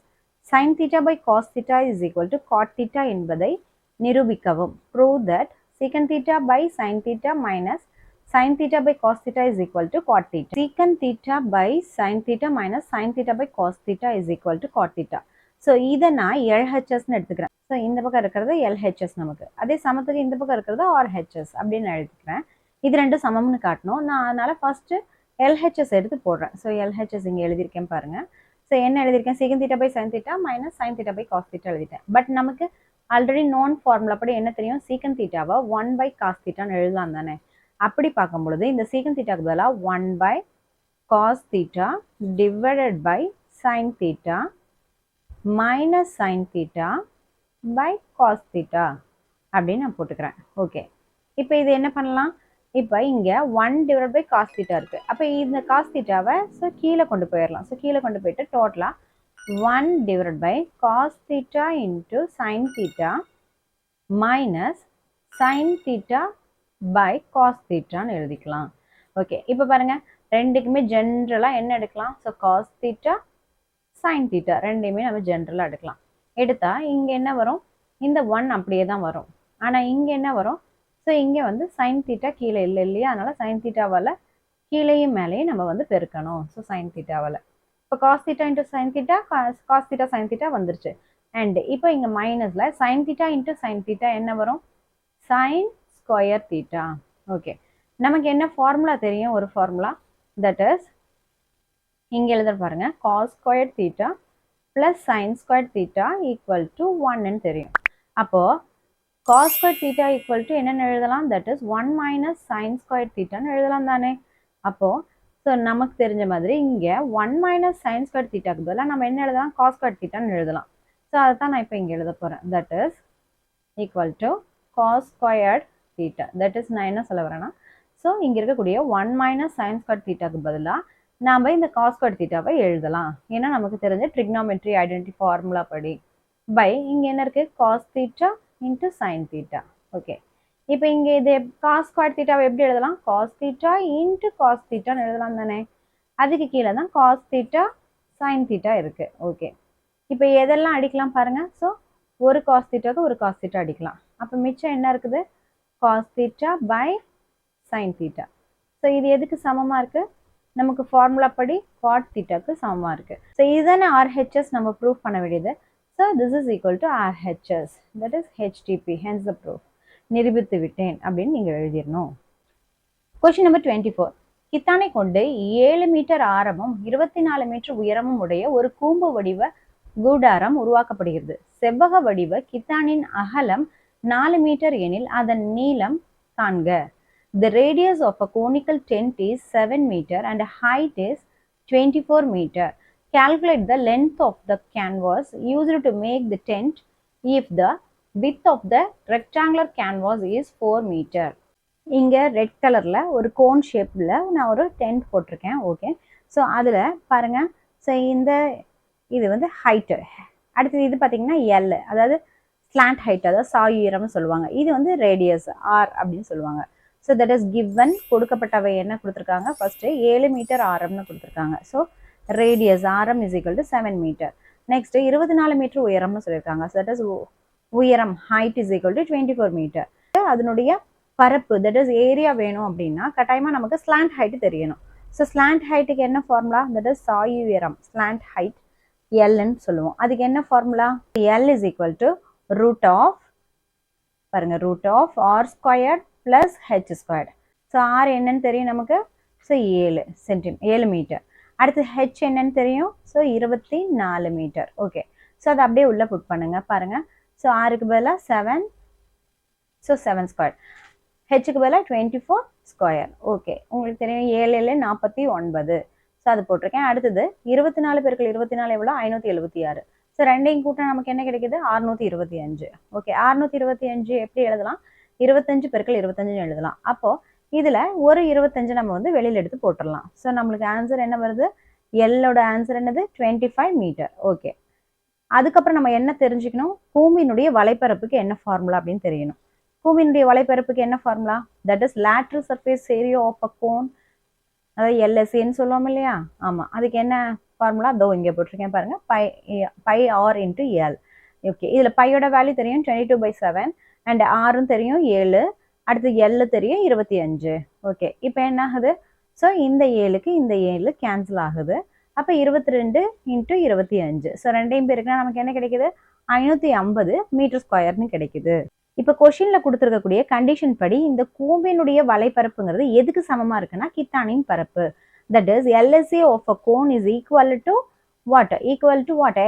sin theta by cos theta is equal to cot theta என்பதை நிரூபிக்கவும். Prove that secant theta by sin theta minus sin theta by cos theta is equal to cot theta. Secant theta by sin theta minus sin theta by cos theta is equal to cot theta. So இதை நான் LHSன்னு எடுத்துக்கிறேன். So இந்த பக்கம் இருக்கிறது LHS நமக்கு, அதே சமத்துக்கு இந்த பக்கம் இருக்கிறது RHS அப்படின்னு எழுதிக்கிறேன். இது ரெண்டும் சமம்னு காட்டணும். நான் அதனால் ஃபர்ஸ்ட்டு LHS எடுத்து போடுறேன். ஸோ LHS இங்கே எழுதியிருக்கேன் பாருங்க. ஸோ என்ன எழுதியிருக்கேன், secant theta by sin theta minus sin theta by cos theta எழுதிட்டேன். பட் நமக்கு ஆல்ரெடி நோன் ஃபார்முலா படி என்ன தெரியும், secant thetaவை 1/cos thetaன்னு எழுதலாம் தானே. அப்படி பார்க்கும் பொழுது இந்த secant thetaக்கு பதிலாக 1/cos theta divided by sin theta minus sin theta by cos theta அப்படின்னு நான் போட்டுக்கிறேன். ஓகே, இப்போ இது என்ன பண்ணலாம், இப்போ இங்கே 1/cos theta இருக்குது. அப்போ இந்த cos thetaவை ஸோ கீழே கொண்டு போயிடலாம். ஸோ கீழே கொண்டு போயிட்டு டோட்டலாக 1/cos theta into sin theta minus sin theta by cos thetaன்னு எழுதிக்கலாம். ஓகே, இப்போ பாருங்கள் ரெண்டுக்குமே ஜென்ரலாக என்ன எடுக்கலாம், so cos theta sin theta ரெண்டையுமே நம்ம ஜென்ரலாக எடுக்கலாம். எடுத்தால் இங்கே என்ன வரும், இந்த 1 அப்படியே தான் வரும். ஆனால் இங்கே என்ன வரும், ஸோ இங்கே வந்து sin theta கீழே இல்லை இல்லையா, அதனால் sin thetaவால் கீழேயும் மேலேயும் நம்ம வந்து பெருக்கணும். ஸோ sin thetaவால் இப்போ cos theta into sin theta, cos theta sin theta வந்துருச்சு. அண்ட் இப்போ இங்கே மைனஸில் sin theta into sin theta என்ன வரும், sin square theta. ஓகே, நமக்கு என்ன ஃபார்முலா தெரியும், ஒரு ஃபார்முலா தட் இஸ் இங்கே எழுத பாருங்க, cos square theta plus sin square theta equal to 1ன்னு தெரியும். அப்போது cos square theta equal to என்னென்னு எழுதலாம், that is 1 minus sin square thetaன்னு எழுதலாம் தானே. அப்போது ஸோ நமக்கு தெரிஞ்ச மாதிரி இங்கே 1 minus sin square thetaக்கு பதிலாக நம்ம என்ன எழுதலாம், cos square thetaன்னு எழுதலாம். ஸோ அதை தான் நான் இப்போ இங்கே எழுத போகிறேன். that is equal to cos squared theta. that is நான் என்ன சொல்ல வரேன்னா, ஸோ இங்கே இருக்கக்கூடிய 1 minus sin square thetaக்கு பதிலாக நாம் இந்த cos square thetaவை எழுதலாம். ஏன்னா நமக்கு தெரிஞ்ச trigonometry identity ஃபார்முலா படி பை இங்கே என்ன இருக்குது, cos theta into sin theta. Okay, இப்போ இங்கே இது cos square thetaவை எப்படி எழுதலாம், cos theta into cos thetaன்னு எழுதலாம் தானே. அதுக்கு கீழே தான் cos theta sin theta இருக்குது. ஓகே, இப்போ எதெல்லாம் அடிக்கலாம் பாருங்கள். ஸோ ஒரு cos thetaக்கு ஒரு cos theta அடிக்கலாம். அப்போ மிச்சம் என்ன இருக்குது, cos theta by sin theta. So இது எதுக்கு சமமாக இருக்குது, நமக்கு ஃபார்முலா படி cot thetaக்கு சமமாக இருக்குது. ஸோ இதுதானே RHS நம்ம ப்ரூஃப் பண்ண வேண்டியது. So this is equal to RHS, that is HTP, hence the proof, நிரூபித்து விட்டேன் அப்படின்னு நீங்கள் எழுதிடணும். கொஸ்டின் நம்பர் 24, கித்தானை கொண்டு 7 மீட்டர் ஆரமும் 24 மீட்டர் உயரமும் உடைய ஒரு கூம்பு வடிவ கூடாரம் உருவாக்கப்படுகிறது. செவ்வக வடிவ கித்தானின் அகலம் 4 மீட்டர் எனில் அதன் நீளம் காண்க. The radius of a conical tent is 7 meter and height is 24 meter. Calculate the length of the canvas used to make the tent if the width of the rectangular canvas is 4 meter. இங்கே red கலரில் ஒரு cone ஷேப்பில் நான் ஒரு tent போட்டிருக்கேன். Okay, so அதில் பாருங்கள். So இது வந்து ஹைட்டு. அடுத்தது இது பார்த்தீங்கன்னா எல், அதாவது ஸ்லாண்ட் ஹைட், அதாவது சாய் உயரம்னு சொல்லுவாங்க. இது வந்து ரேடியஸ் ஆர் அப்படின்னு சொல்லுவாங்க. So that is given. கொடுக்கப்பட்டவை என்ன கொடுத்துருக்காங்க? ஃபர்ஸ்ட்டு 7 மீட்டர் ஆரம்னு கொடுத்துருக்காங்க. ஸோ ரேடியஸ் ஆரம் is equal to 7 metre. Next 24 metre உயரம்னு சொல்லியிருக்காங்க. ஸோ தட் இஸ் உயரம் height is equal to 24 metre. அதனுடைய பரப்பு, தட் இஸ் ஏரியா வேணும் அப்படின்னா கட்டாயமாக நமக்கு ஸ்லாண்ட் ஹைட்டு தெரியணும். ஸோ ஸ்லாண்ட் ஹைட்டுக்கு என்ன ஃபார்முலா? தட் இஸ் சாய் உயரம், ஸ்லாண்ட் ஹைட் எல்ன்னு சொல்லுவோம். அதுக்கு என்ன formula? L is equal to root of, பாருங்க, root of R squared plus H squared. So R என்னன்னு தெரியும் நமக்கு. So 7 metre. அடுத்து ஹெச் என்னன்னு தெரியும். So 24 metre. ஓகே, ஸோ அதை அப்படியே உள்ளே புட் பண்ணுங்க. பாருங்க, ஸோ ஆருக்கு பதிலாக 7, ஸோ 7 ஸ்கொயர். ஹெச்சுக்கு பதிலாக 24 ஸ்கொயர். ஓகே, உங்களுக்கு தெரியும் 7 49. ஸோ அது போட்டிருக்கேன். அடுத்தது 24 பெருக்கள் 24 எவ்வளோ? 576. ஸோ ரெண்டையும் கூட்டம் நமக்கு என்ன கிடைக்குது? 625. ஓகே, 625 எப்படி எழுதலாம்? 25 பெருக்கள் 25 எழுதலாம். அப்போது இதில் ஒரு 25 நம்ம வந்து வெளியில் எடுத்து போட்டுடலாம். ஸோ நம்மளுக்கு ஆன்சர் என்ன வருது? எல்லோட ஆன்சர் என்னது? 25 மீட்டர். ஓகே, அதுக்கப்புறம் நம்ம என்ன தெரிஞ்சுக்கணும்? பூமியினுடைய வலைப்பரப்புக்கு என்ன ஃபார்முலா அப்படின்னு தெரியணும். பூமியினுடைய வலைப்பரப்புக்கு என்ன formula? That is lateral surface area of a cone, அதாவது எல்எஸ்ஏன்னு சொல்லுவோம் இல்லையா? ஆமாம், அதுக்கு என்ன ஃபார்முலா? தோ இங்கே போட்டிருக்கேன் பாருங்க, pi r into l. Okay, இதில் பையோட வேல்யூ தெரியும் 22/7 அண்ட் ஆரும் தெரியும் 7. அடுத்து எல்லு தெரியும் 25. ஓகே, இப்போ என்ன ஆகுது? ஸோ இந்த 7க்கு இந்த 7 கேன்சல் ஆகுது. அப்போ 22 இன்ட்டு 25. ஸோ ரெண்டையும் பேருக்குன்னா நமக்கு என்ன கிடைக்குது? 550 மீட்டர் ஸ்கொயர்னு கிடைக்குது. இப்போ கொஷினில் கொடுத்துருக்கக்கூடிய கண்டிஷன் படி இந்த கூம்பினுடைய வலைப்பரப்புங்கிறது எதுக்கு சமமாக இருக்குன்னா கித்தானின் பரப்பு. That is LSA of a cone is equal to what?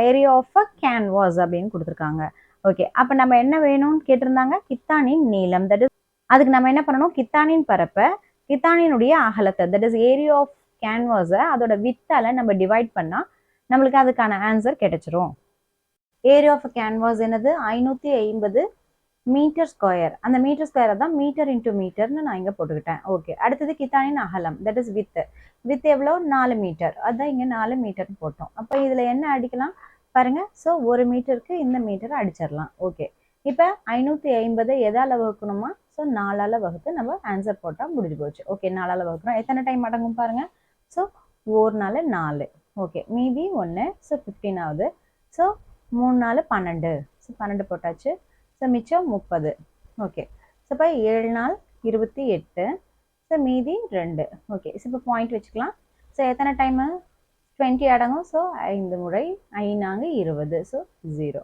Area of a canvas அப்படின்னு கொடுத்துருக்காங்க. ஓகே, அப்போ நம்ம என்ன வேணும்னு கேட்டிருந்தாங்க? கித்தானின் நீளம். தட் இஸ் அதுக்கு நம்ம என்ன பண்ணணும்? கித்தானின் பரப்பை கித்தானினுடைய அகலத்தை, தட் இஸ் ஏரியா ஆஃப் கேன்வாஸை அதோட வித்தால நம்ம டிவைட் பண்ணால் நம்மளுக்கு அதுக்கான ஆன்சர் கிடைச்சிரும். ஏரியா ஆஃப் கேன்வாஸ் என்னது? 550 மீட்டர் ஸ்கொயர். அந்த மீட்டர் ஸ்கொயரை தான் மீட்டர் இன்டூ மீட்டர்னு நான் இங்கே போட்டுக்கிட்டேன். ஓகே, அடுத்தது கித்தானின் அகலம், தட் இஸ் வித் எவ்வளோ? 4 மீட்டர். அதுதான் இங்கே 4 மீட்டர்னு போட்டோம். அப்போ இதில் என்ன அடிக்கலாம் பாருங்க. ஸோ 1 மீட்டருக்கு இந்த மீட்டரை அடிச்சிடலாம். ஓகே, இப்போ 550 எதால் வகுக்கணுமா? ஸோ 4ஆல் வகுத்து நம்ம ஆன்சர் போட்டால் முடிஞ்சு போச்சு. ஓகே, 4ஆல் வகுக்கிறோம். எத்தனை டைம் அடங்கும் பாருங்க. ஸோ 1 4 4. ஓகே, மீதி 1. ஸோ 15 ஆகுது. ஸோ 3 4 12. ஸோ 12 போட்டாச்சு. ஸோ மிச்சம் 30. ஓகே, ஸோ இப்போ 7 4 28. ஸோ மீதி 2. ஓகே, ஸோ இப்போ பாயிண்ட் வச்சுக்கலாம். ஸோ எத்தனை டைமு? 20 அடங்கும். ஸோ 5 முறை 5 20. ஸோ 0.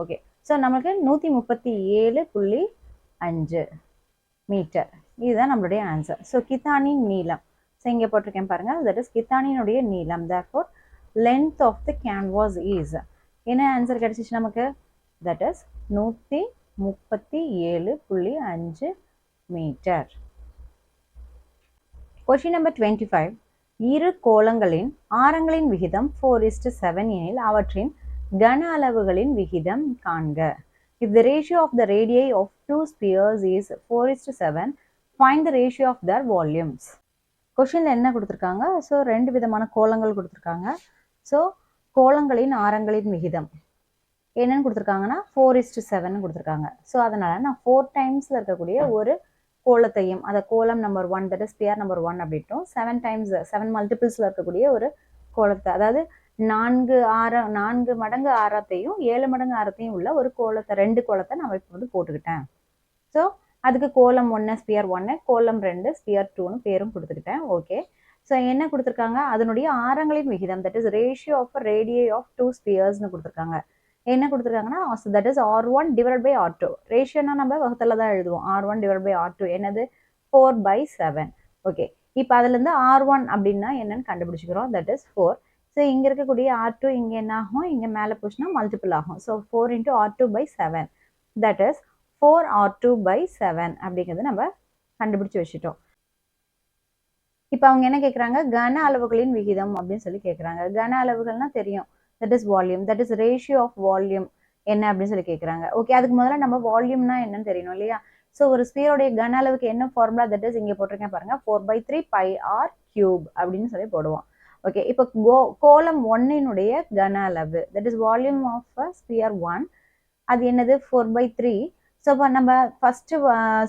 ஓகே, ஸோ நமக்கு 137.5 மீட்டர். இதுதான் நம்மளுடைய ஆன்சர். ஸோ கித்தானின் நீளம். ஸோ இங்கே போட்டிருக்கேன் பாருங்கள். தட் இஸ் கித்தானினுடைய நீளம். Therefore length of the canvas is என்ன ஆன்சர் கிடைச்சிச்சு நமக்கு? That is 137.5 metre. Question number 25. இரு கோளங்களின் ஆரங்களின் விகிதம் 4:7 எனில் அவற்றின் கன அளவுகளின் விகிதம் காண்க. If the ratio of the radii of two spheres is 4:7, find the ratio of their volumes. கொஷினில் என்ன கொடுத்துருக்காங்க? ஸோ 2 விதமான கோளங்கள் கொடுத்துருக்காங்க. ஸோ கோளங்களின் ஆரங்களின் விகிதம் என்னன்னு கொடுத்துருக்காங்கன்னா 4:7 கொடுத்துருக்காங்க. ஸோ அதனால் நான் 4 டைம்ஸில் இருக்கக்கூடிய ஒரு கோலத்தையும், அதை கோலம் number 1, that is sphere number 1 அப்படின்ட்டும் 7 மல்டிபிள்ஸில் இருக்கக்கூடிய ஒரு கோலத்தை, அதாவது 4 மடங்கு ஆரத்தையும் 7 மடங்கு ஆரத்தையும் உள்ள ஒரு கோலத்தை, 2 கோலத்தை நான் இப்போ வந்து போட்டுக்கிட்டேன். ஸோ அதுக்கு கோலம் 1 ஸ்பியர் 1, கோலம் 2 ஸ்பியர் 2ன்னு பேரும் கொடுத்துக்கிட்டேன். ஓகே, ஸோ என்ன கொடுத்துருக்காங்க? அதனுடைய ஆரங்களின் விகிதம், that is ratio of radii of 2 ஸ்பியர்ஸ்னு கொடுத்துருக்காங்க. என்ன கொடுத்துருக்காங்கன்னா that is R1 divide by R2. ரேஷியோனா நம்ம வகுத்தில் தான் எழுதுவோம். R1 டிவைட் பை R2 என்னது? 4/7. ஓகே, இப்போ அதுலேருந்து R1 அப்படின்னா என்னன்னு கண்டுபிடிச்சிக்கிறோம். That is 4. ஸோ இங்கே இருக்கக்கூடிய R2 இங்கே என்ன ஆகும்? இங்கே மேலே போச்சுன்னா மல்டிபிள் ஆகும். So 4 × R2/7. That is 4R2/7 அப்படிங்கிறது நம்ம கண்டுபிடிச்சி வச்சுட்டோம். இப்போ அவங்க என்ன கேட்குறாங்க, கன அளவுகளின் விகிதம் அப்படின்னு சொல்லி கேட்குறாங்க. கன அளவுகள்னா தெரியும், that is volume, that is ratio of volume என்ன அப்படின்னு சொல்லி கேட்குறாங்க. ஓகே, அதுக்கு முதல்ல நம்ம வால்யூம்னா என்னன்னு தெரியணும் இல்லையா? ஸோ ஒரு ஸ்பியரோடைய கன அளவுக்கு என்ன ஃபார்முலா, தட் இஸ் இங்கே போட்டிருக்கேன் பாருங்க, 4/3 பை ஆர் கியூப் அப்படின்னு சொல்லி போடுவோம். ஓகே, இப்போ கோலம் 1 கன அளவு, that is volume of sphere 1, அது என்னது 4/3. ஸோ இப்போ நம்ம ஃபர்ஸ்ட்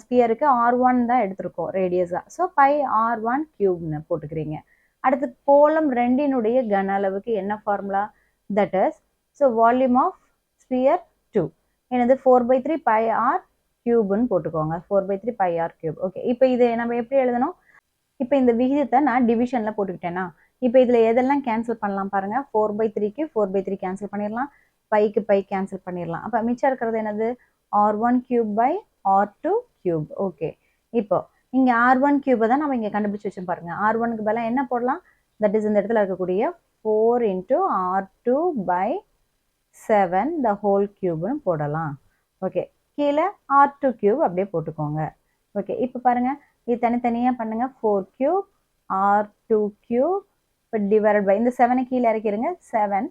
ஸ்பியருக்கு R1 தான் எடுத்திருக்கோம் ரேடியஸா. So by R1 கியூப்னு போட்டுக்கிறீங்க. அடுத்து கோலம் 2 கன அளவுக்கு என்ன formula, that is so volume of sphere 2 என்னது 4/3 பை ஆர் கியூப்னு போட்டுக்கோங்க. 4/3 பை ஆர் கியூப். ஓகே, இப்போ இது நம்ம எப்படி எழுதணும், இப்போ இந்த விகிதத்தை நான் டிவிஷன்ல போட்டுக்கிட்டேன்னா, இப்போ இதுல எதெல்லாம் கேன்சல் பண்ணலாம் பாருங்க. 4/3க்கு 4/3 கேன்சல் பண்ணிடலாம், பைக்கு பை கேன்சல் பண்ணிடலாம். அப்போ மிச்சம் இருக்கிறது என்னது, R1 cube by R2 cube. Okay, இப்போ இங்க R1 கியூபை தான் நம்ம இங்க கண்டுபிடிச்சு வச்சோம் பாருங்க. R1க்கு பதிலாக என்ன போடலாம், தட் இஸ் இந்த இடத்துல இருக்கக்கூடிய 4 into R2 by 7 the whole cubeன்னு போடலாம். ஓகே, கீழே R2 கியூப் அப்படியே போட்டுக்கோங்க. ஓகே, இப்போ பாருங்க, இது தனித்தனியாக பண்ணுங்க. 4 கியூப் R2 கியூப் இப்போ டிவைட் பை இந்த 7 கீழே இறக்கிடுங்க. 7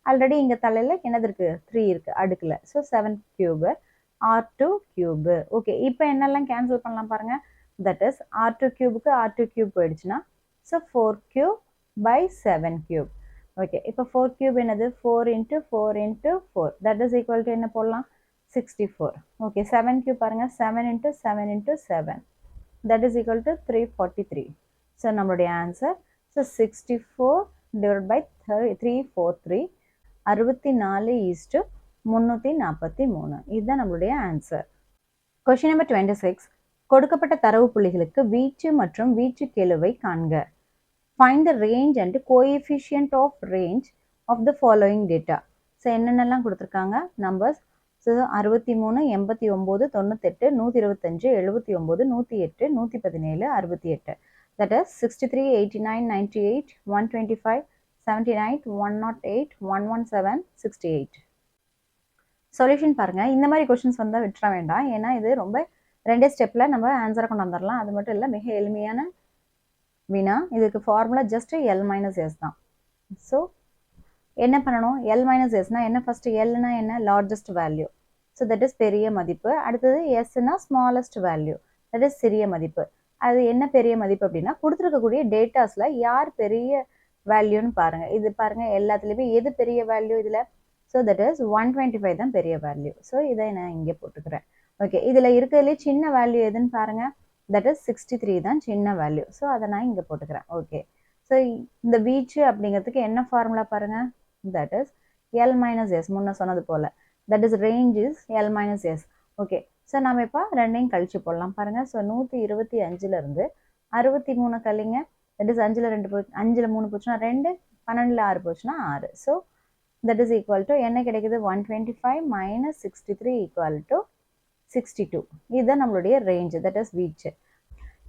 ஆல்ரெடி இங்கே தலையில் என்னது இருக்குது, 3 இருக்குது அடுக்கில். So 7 cube R2 cube. Okay, இப்போ என்னெல்லாம் கேன்சல் பண்ணலாம் பாருங்க, தட் இஸ் R2 கியூபுக்கு R2 கியூப் போயிடுச்சுன்னா so 4 cube by 7 cube. Okay, இப்போ 4 கியூப் என்னது 4 into 4 into 4, that is equal to என்ன போடலாம், 64. ஓகே, 7 கியூப் பாருங்க, 7 into 7 into 7, that is equal to 343. So நம்மளுடைய ஆன்சர், so 64 divided by 343, 64:343. இதுதான் நம்மளுடைய ஆன்சர். கொஸ்டின் நம்பர் 26, கொடுக்கப்பட்ட தரவு புள்ளிகளுக்கு வீச்சு மற்றும் வீச்சு கெழுவை காண்க. Find the range and coefficient of range of the following data. So என்னென்னலாம் கொடுத்துருக்காங்க numbers, so 63, 89, 98, 125, 79, 108, 117, 68. That is 63, 89, 98, 125, 79, 108, 117, 68. Solution பாருங்க. இந்த மாதிரி கொஸ்டின்ஸ் வந்தால் விட்டுற வேண்டாம், ஏன்னா இது ரொம்ப 2 ஸ்டெப்பில் நம்ம ஆன்சரை கொண்டு வந்துடலாம். அது மட்டும் இல்லை, மிக எளிமையான வினா. இதுக்கு formula just L minus S தான். ஸோ என்ன பண்ணணும், L minus Sனா என்ன, ஃபர்ஸ்ட் Lனா என்ன, largest value, so that is பெரிய மதிப்பு. அடுத்தது Sனா ஸ்மாலஸ்ட் வேல்யூ, தட் இஸ் சிறிய மதிப்பு. அது என்ன பெரிய மதிப்பு அப்படின்னா, கொடுத்துருக்கக்கூடிய டேட்டாஸில் யார் பெரிய வேல்யூன்னு பாருங்க. இது பாருங்க, எல்லாத்துலேயுமே எது பெரிய வேல்யூ இதில், ஸோ தட் இஸ் 125 தான் பெரிய வேல்யூ. ஸோ இதை நான் இங்கே போட்டுக்கிறேன். ஓகே, இதில் இருக்கிறதுலே சின்ன வேல்யூ எதுன்னு பாருங்க, தட் இஸ் 63 தான் சின்ன வேல்யூ. ஸோ அதை நான் இங்கே போட்டுக்கிறேன். ஓகே, ஸோ இந்த வீச்சு அப்படிங்கிறதுக்கு என்ன ஃபார்முலா பாருங்க, that is L minus S, முன்ன சொன்னது போல், that is range is L minus S. Okay, so நம்ம இப்போ ரெண்டையும் கழிச்சு போடலாம் பாருங்க. ஸோ 125லேருந்து 63 கழிங்க, தட் இஸ் 5ல் 2 போச்சு, 5ல் 3 போச்சுன்னா 2, 12ல் 6 போச்சுன்னா 6. So that is equal to என்ன கிடைக்குது, 125 minus 63 ஈக்குவல் டு 62. இதுதான் நம்மளுடைய ரேஞ்ச், தட் இஸ் வீச்சு.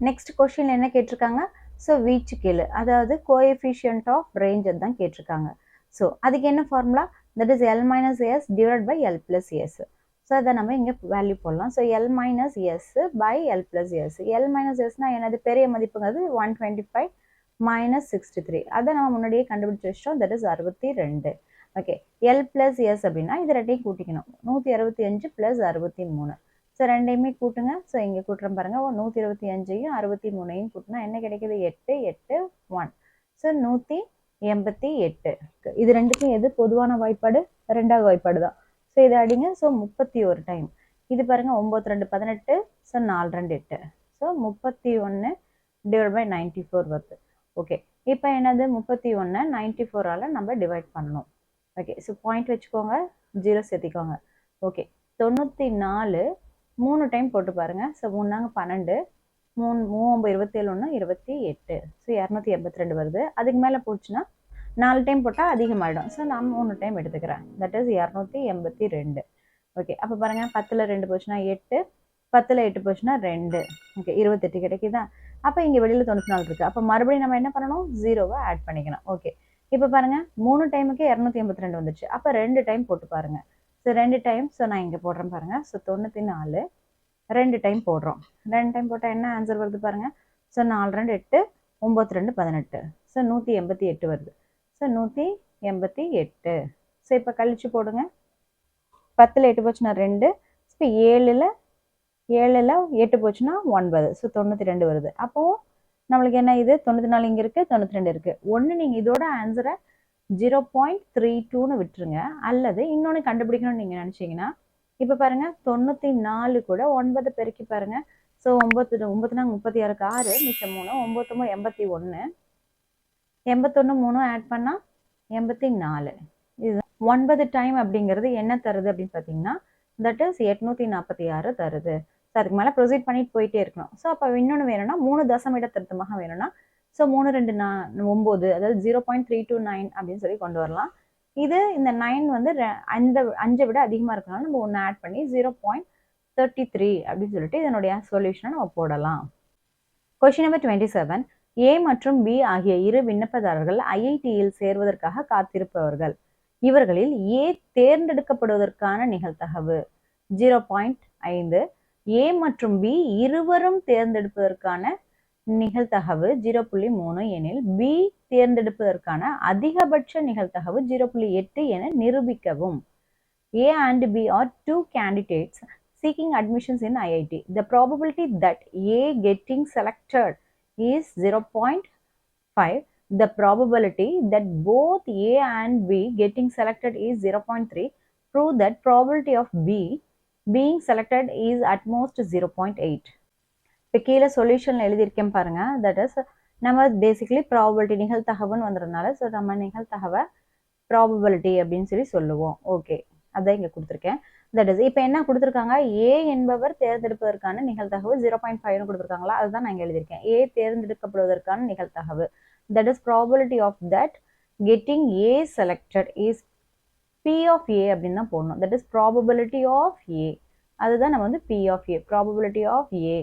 நெக்ஸ்ட் கொஸ்டின் என்ன கேட்டிருக்காங்க, ஸோ வீச்சு கெழு, அதாவது கோஎஃபிஷியன்ட் ஆஃப் ரேஞ்ச் தான் கேட்டிருக்காங்க. ஸோ அதுக்கு என்ன formula, that is L minus S divide by L plus S. So அதை நம்ம இங்கே வேல்யூ போடலாம். So L minus S by L plus S. L minus Sனா என்னது, பெரிய மதிப்புங்கிறது 125 minus 63. அதை நம்ம முன்னாடியே கண்டுபிடிச்சி வச்சிட்டோம், that is 62. Okay, L plus S அப்படின்னா இது ரெண்டையும் கூட்டிக்கணும், 165 plus 63. ஸோ ரெண்டையுமே கூட்டுங்க. ஸோ இங்கே கூட்டுறோம் பாருங்க, 125ஐயும் 63ஐயும் கூட்டினா என்ன கிடைக்குது, 8, 8, 1. ஸோ 188. இது ரெண்டுக்கும் எது பொதுவான வாய்ப்பாடு, ரெண்டாவது வாய்ப்பாடு தான். ஸோ இதை அடிங்க. So 31 time. இது பாருங்க 9, 2, 18. ஸோ 4, 2, 8. ஸோ 31 டிவைட் பை 94 வருது. ஓகே, இப்போ என்னது 31 94ஆல் நம்ம டிவைட் பண்ணணும். ஓகே, ஸோ பாயிண்ட் வச்சுக்கோங்க, 0 சேர்த்திக்கோங்க. ஓகே, 94 3 டைம் போட்டு பாருங்க. ஸோ 3 12, 3 27, 28. ஸோ 282 வருது. அதுக்கு மேலே போச்சுன்னா 4 டைம் போட்டால் அதிகமாகிடும். ஸோ நான் 3 டைம் எடுத்துக்கிறேன், தட் இஸ் 282. ஓகே, அப்போ பாருங்க, 10ல் 2 போச்சுன்னா 8, 10ல் 8 போச்சுன்னா 2. ஓகே, 28 கிடைக்குதா. அப்போ இங்கே வெளியில் 94 இருக்குது. அப்போ மறுபடியும் நம்ம என்ன பண்ணணும், 0வை ஆட் பண்ணிக்கணும். ஓகே, இப்போ பாருங்க 3 டைமுக்கு 282 வந்துச்சு. அப்போ 2 டைம் போட்டு பாருங்க. ஸோ 2 டைம், ஸோ நான் இங்கே போடுறேன் பாருங்க. ஸோ 94 2 டைம் போடுறோம். 2 டைம் போட்டால் என்ன ஆன்சர் வருது பாருங்க. ஸோ 4, 2, 8, 92 18. ஸோ 188 வருது. ஸோ 188. ஸோ இப்போ கழிச்சு போடுங்க. 10ல் 8 போச்சுன்னா 2. இப்போ 7ல் 8 போச்சுன்னா 9. ஸோ 92 வருது. அப்போது நம்மளுக்கு என்ன இது 94 இங்கே இருக்குது, 92 இருக்குது. ஒன்று நீங்கள் இதோட ஆன்சரை 0.32ன்னு விட்டுருங்க. அல்லது இன்னொன்று கண்டுபிடிக்கணும்னு நீங்கள் நினச்சிங்கன்னா இப்போ பாருங்கள் 94 கூட 9 பெருக்கி பாருங்கள். ஸோ 9 36 6 மிச்சம் 3 9 81. 81 3 ஆட் பண்ணால் 84. இது 9 டைம் அப்படிங்கிறது என்ன தருது அப்படின்னு பார்த்தீங்கன்னா தட் இஸ் 846 தருது. ஸோ அதுக்கு மேலே ப்ரொசீட் பண்ணிட்டு போயிட்டே இருக்கணும். ஸோ அப்போ இன்னொன்று வேணும்னா 3 தசமிட திருத்தமாக வேணும்னா ஸோ 3 2 9, அதாவது 0.329 அப்படின்னு சொல்லி கொண்டு வரலாம். இது இந்த 9 வந்து அந்த 5 விட அதிகமாக இருக்கனால நம்ம ஒன்று ஆட் பண்ணி 0.33 அப்படின்னு சொல்லிட்டு இதனுடைய சொல்யூஷனை நம்ம போடலாம். Question number 27. ஏ மற்றும் பி ஆகிய இரு விண்ணப்பதாரர்கள் ஐஐடியில் சேர்வதற்காக காத்திருப்பவர்கள். இவர்களில் ஏ தேர்ந்தெடுக்கப்படுவதற்கான நிகழ்தகவு 0.5. ஏ மற்றும் பி இருவரும் தேர்ந்தெடுப்பதற்கான நிகழ்தகவு 0.3 எனில் பி தேர்ந்தெடுப்பதற்கான அதிகபட்ச நிகழ்தகவு 0.8 என நிரூபிக்கவும். A and B are two candidates seeking admissions in IIT. The probability that A getting selected is 0.5. The probability that both A and B getting selected is 0.3. Prove that probability of B being selected is at most 0.8. இப்போ கீழே solution எழுதியிருக்கேன் பாருங்க. That is நம்ம basically probability நிகழ்தகவுன்னு வந்துடுறதுனால so நம்ம நிகழ்தகவை probability அப்படின்னு சொல்லுவோம். Okay, அதான் இங்கே கொடுத்துருக்கேன். தட் இஸ் இப்போ என்ன கொடுத்துருக்காங்க, ஏ என்பவர் தேர்ந்தெடுப்பதற்கான நிகழ்தகவு 0.5னு கொடுத்துருக்காங்களா, அதுதான் நான் இங்கே எழுதியிருக்கேன். ஏ தேர்ந்தெடுக்கப்படுவதற்கான நிகழ்தகவு that is probability of that getting A selected is P of A அப்படின்னு தான் போடணும். That is probability of A, அதுதான் நம்ம வந்து P of A, probability of A.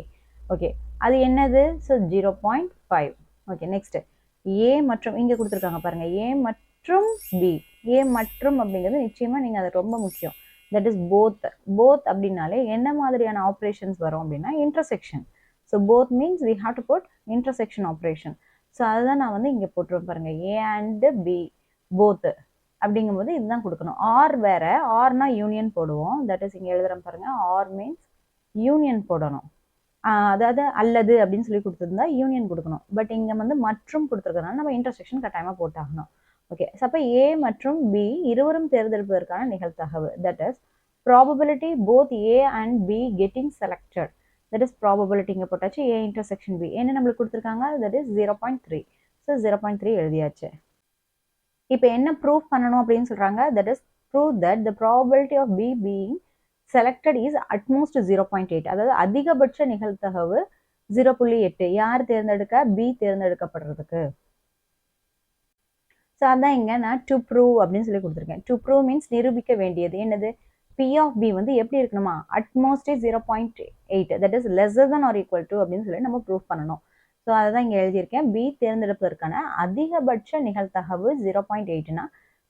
Okay, அது என்னது? ஸோ 0.5. ஓகே, நெக்ஸ்ட் ஏ மற்றும் இங்கே கொடுத்துருக்காங்க பாருங்க, ஏ மற்றும் பி. ஏ மற்றும் அப்படிங்கிறது நிச்சயமாக நீங்கள் அது ரொம்ப முக்கியம். That is both. போத் அப்படின்னாலே என்ன மாதிரியான ஆப்ரேஷன்ஸ் வரும் அப்படின்னா intersection. So both means we have to put intersection operation. So அதுதான் நான் வந்து இங்கே போட்டுருவேன் பாருங்க, ஏ அண்டு பி போத் அப்படிங்கும்போது இதுதான் கொடுக்கணும். ஆர் வேற, ஆர்னா யூனியன் போடுவோம். தட் இஸ் இங்கே எழுதுறேன் பாருங்க, ஆர் மீன்ஸ் யூனியன் போடணும். அதாவது அல்லது அப்படின்னு சொல்லி கொடுத்துருந்தா யூனியன் கொடுக்கணும். பட் இங்கே வந்து மற்றும் கொடுத்துருக்கனால நம்ம இன்டர்செக்ஷன் கட்டாயமாக போட்டாகணும். ஓகே, ஸோ அப்போ ஏ மற்றும் பி இருவரும் தேர்ந்தெடுப்பதற்கான நிகழ்தகவு that is probability both A and be getting selected. That is probability இங்கே போட்டாச்சு. ஏ இன்டர்செக்ஷன் பி என்ன நம்மளுக்கு கொடுத்துருக்காங்க, தட் இஸ் 0.3. ஸோ 0.3 எழுதியாச்சு. இப்போ என்ன ப்ரூவ் பண்ணணும் அப்படின்னு சொல்கிறாங்க, that is prove that the probability of B being selected is at most 0.8. அதாவது அதிகபட்ச நிகழ்தகவு 0.8. யார் தேர்ந்தெடுக்க? பி தேர்ந்தெடுக்கப்படுறதுக்கு. ஸோ அதான் இங்கே நான் டு ப்ரூவ் அப்படின்னு சொல்லி கொடுத்துருக்கேன். டு ப்ரூவ் மீன்ஸ் நிரூபிக்க வேண்டியது. என்னது? பி ஆஃப் பி வந்து எப்படி இருக்கணுமா, at most 0.8 that is lesser than or equal to அப்படின்னு சொல்லி நம்ம ப்ரூவ் பண்ணணும். ஸோ அதை தான் இங்கே எழுதியிருக்கேன். பி தேர்ந்தெடுப்பதற்கான அதிகபட்ச நிகழ்தகவு 0.8னா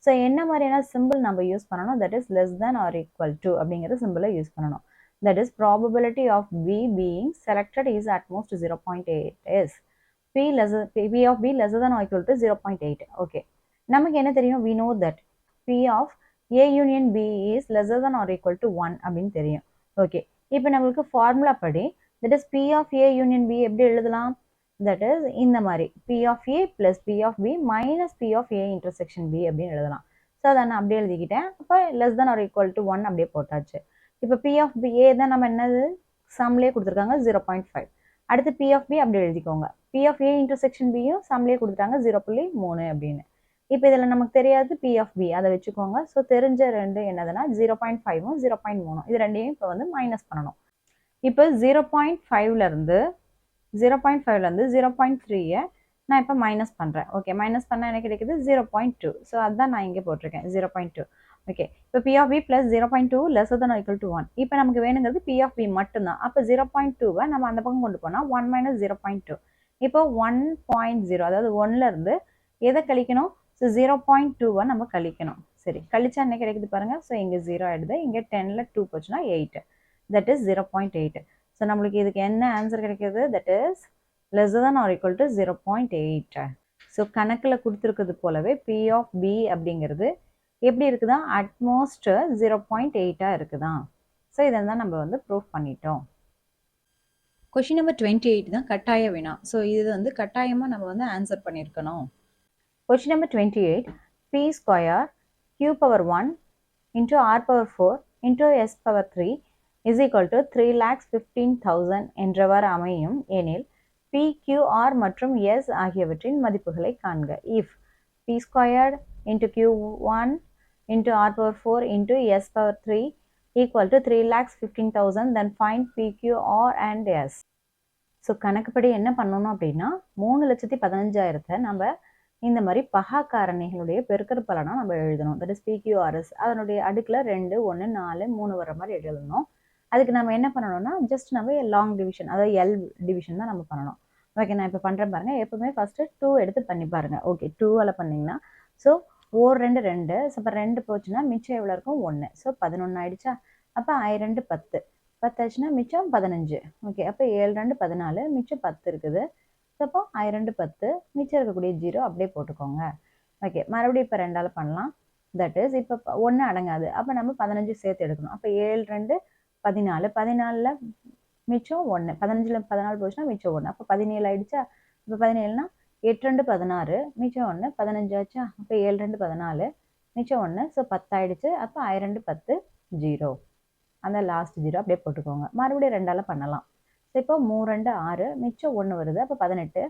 ஸோ என்ன மாதிரியான சிம்பிள் நம்ம யூஸ் பண்ணணும், that is less than or equal to அப்படிங்கிற சிம்பிளை யூஸ் பண்ணணும். That is probability of B being selected is at most 0.8 is P of B less than or equal to 0.8. Okay, நமக்கு என்ன தெரியும், we know that P of A union B is lesser than or equal to 1 அப்படின்னு தெரியும். Okay, இப்போ நம்மளுக்கு formula படி that is P of A union B எப்படி எழுதலாம், that is இந்த மாதிரி P of A plus P of B minus P of A intersection B அப்படின்னு எழுதலாம். ஸோ அதை நான் அப்படியே எழுதிக்கிட்டேன். அப்போ less than or equal to 1 அப்படியே போட்டாச்சு. இப்போ P of B A தான் நம்ம என்னது சம்லேயே கொடுத்துருக்காங்க 0.5. அடுத்து P of B அப்படியே எழுதிக்கோங்க. P of A intersection Bயும் சம்லேயே கொடுத்துட்டாங்க 0.3 அப்படின்னு. இப்போ இதில் நமக்கு தெரியாது P of B, அதை வச்சுக்கோங்க. ஸோ தெரிஞ்ச ரெண்டு என்னதுன்னா 0.5ம் 0.3 இது ரெண்டையும் இப்போ வந்து மைனஸ் பண்ணணும். இப்போ 0.5லேருந்து 0.3யை நான் இப்போ மைனஸ் பண்ணுறேன். ஓகே, மைனஸ் பண்ணால் எனக்கு கிடைக்குது 0.2. ஸோ அதுதான் நான் இங்கே போட்டிருக்கேன் 0.2. ஓகே, இப்போ P of B plus 0.2 lesser than or equal to 1. இப்போ நமக்கு வேணுங்கிறது P of B மட்டும்தான். அப்போ 0.2வை நம்ம அந்த பக்கம் கொண்டு போனால் 1 மைனஸ் 0.2. இப்போ 1.0 அதாவது 1லேருந்து எதை கழிக்கணும், ஸோ 0.2வை நம்ம கழிக்கணும். சரி, கழிச்சா என்ன கிடைக்குது பாருங்கள். ஸோ இங்கே 0 ஆகிடுது, இங்கே 10ல் 2 போச்சுன்னா 8. That is 0.8. ஸோ நம்மளுக்கு இதுக்கு என்ன ஆன்சர் கிடைக்கிது, that is lesser than or equal to 0.8. So கணக்கில் கொடுத்துருக்கிறது போலவே P of B அப்படிங்கிறது எப்படி இருக்குதா, அட்மோஸ்ட் 0.8 இருக்குதான். ஸோ இதை தான் நம்ம வந்து ப்ரூஃப் பண்ணிட்டோம். கொஷின் நம்பர் 28 தான் கட்டாய வினா. ஸோ இது வந்து கட்டாயமாக நம்ம வந்து ஆன்சர் பண்ணியிருக்கணும். Question number 28, P square Q power 1 into R power 4 into S power 3 is equal to 3,15,000 என்றவாறு அமையும் எனில் P, Q, R மற்றும் S ஆகியவற்றின் மதிப்புகளை காண்க. If P squared into Q1 into R power 4 into S power 3 equal to 3,15,000, then find P, Q, R and S. So கணக்குப்படி என்ன பண்ணணும் அப்படின்னா 3,15,000 நம்ம இந்த மாதிரி பகா காரணிகளுடைய பெருக்கற் பலனா நம்ம எழுதணும். That is PQRS. அதனுடைய அடுக்கில் 2, 1, 4, 3 வர மாதிரி எழுதணும். அதுக்கு நம்ம என்ன பண்ணணும்னா ஜஸ்ட் நம்ம லாங் டிவிஷன், அதாவது எல் டிவிஷன் தான் நம்ம பண்ணணும். ஓகே, நான் இப்போ பண்ணுறேன் பாருங்க. எப்பவுமே ஃபர்ஸ்ட் 2 எடுத்து பண்ணி பாருங்க. ஓகே, 2ஆல் பண்ணிங்கன்னா ஸோ 2 2, அப்போ 2 போச்சுன்னா மிச்சம் எவ்வளோ இருக்கும் 1. ஸோ 11 ஆயிடுச்சா. அப்போ 2 10 10 ஆச்சுன்னா மிச்சம் 15. ஓகே, அப்போ 7 2 14, மிச்சம் 10 இருக்குது. அப்போ 2 10, மிச்சம் இருக்கக்கூடிய 0 அப்படியே போட்டுக்கோங்க. ஓகே, மறுபடியும் இப்போ 2ஆல் பண்ணலாம். தட் இஸ் இப்போ 1 அடங்காது. அப்போ நம்ம 15 சேர்த்து எடுக்கணும். அப்போ 7 2 14, 14ல் மிச்சம் 1, 15ல் 14 போச்சுன்னா மிச்சம் 1. அப்போ 17 ஆயிடுச்சா. இப்போ 17னா 8 2 16, மிச்சம் 1, 15 ஆச்சா. அப்போ 7 2 14, மிச்சம் 1, ஸோ 10 ஆயிடுச்சு. அப்போ 2 10 0, அந்த லாஸ்ட் 0 அப்படியே போட்டுக்கோங்க. மறுபடியும் 2ஆல் பண்ணலாம். ஸோ இப்போ 3 2 6, மிச்சம் 1 வருது. அப்போ 18,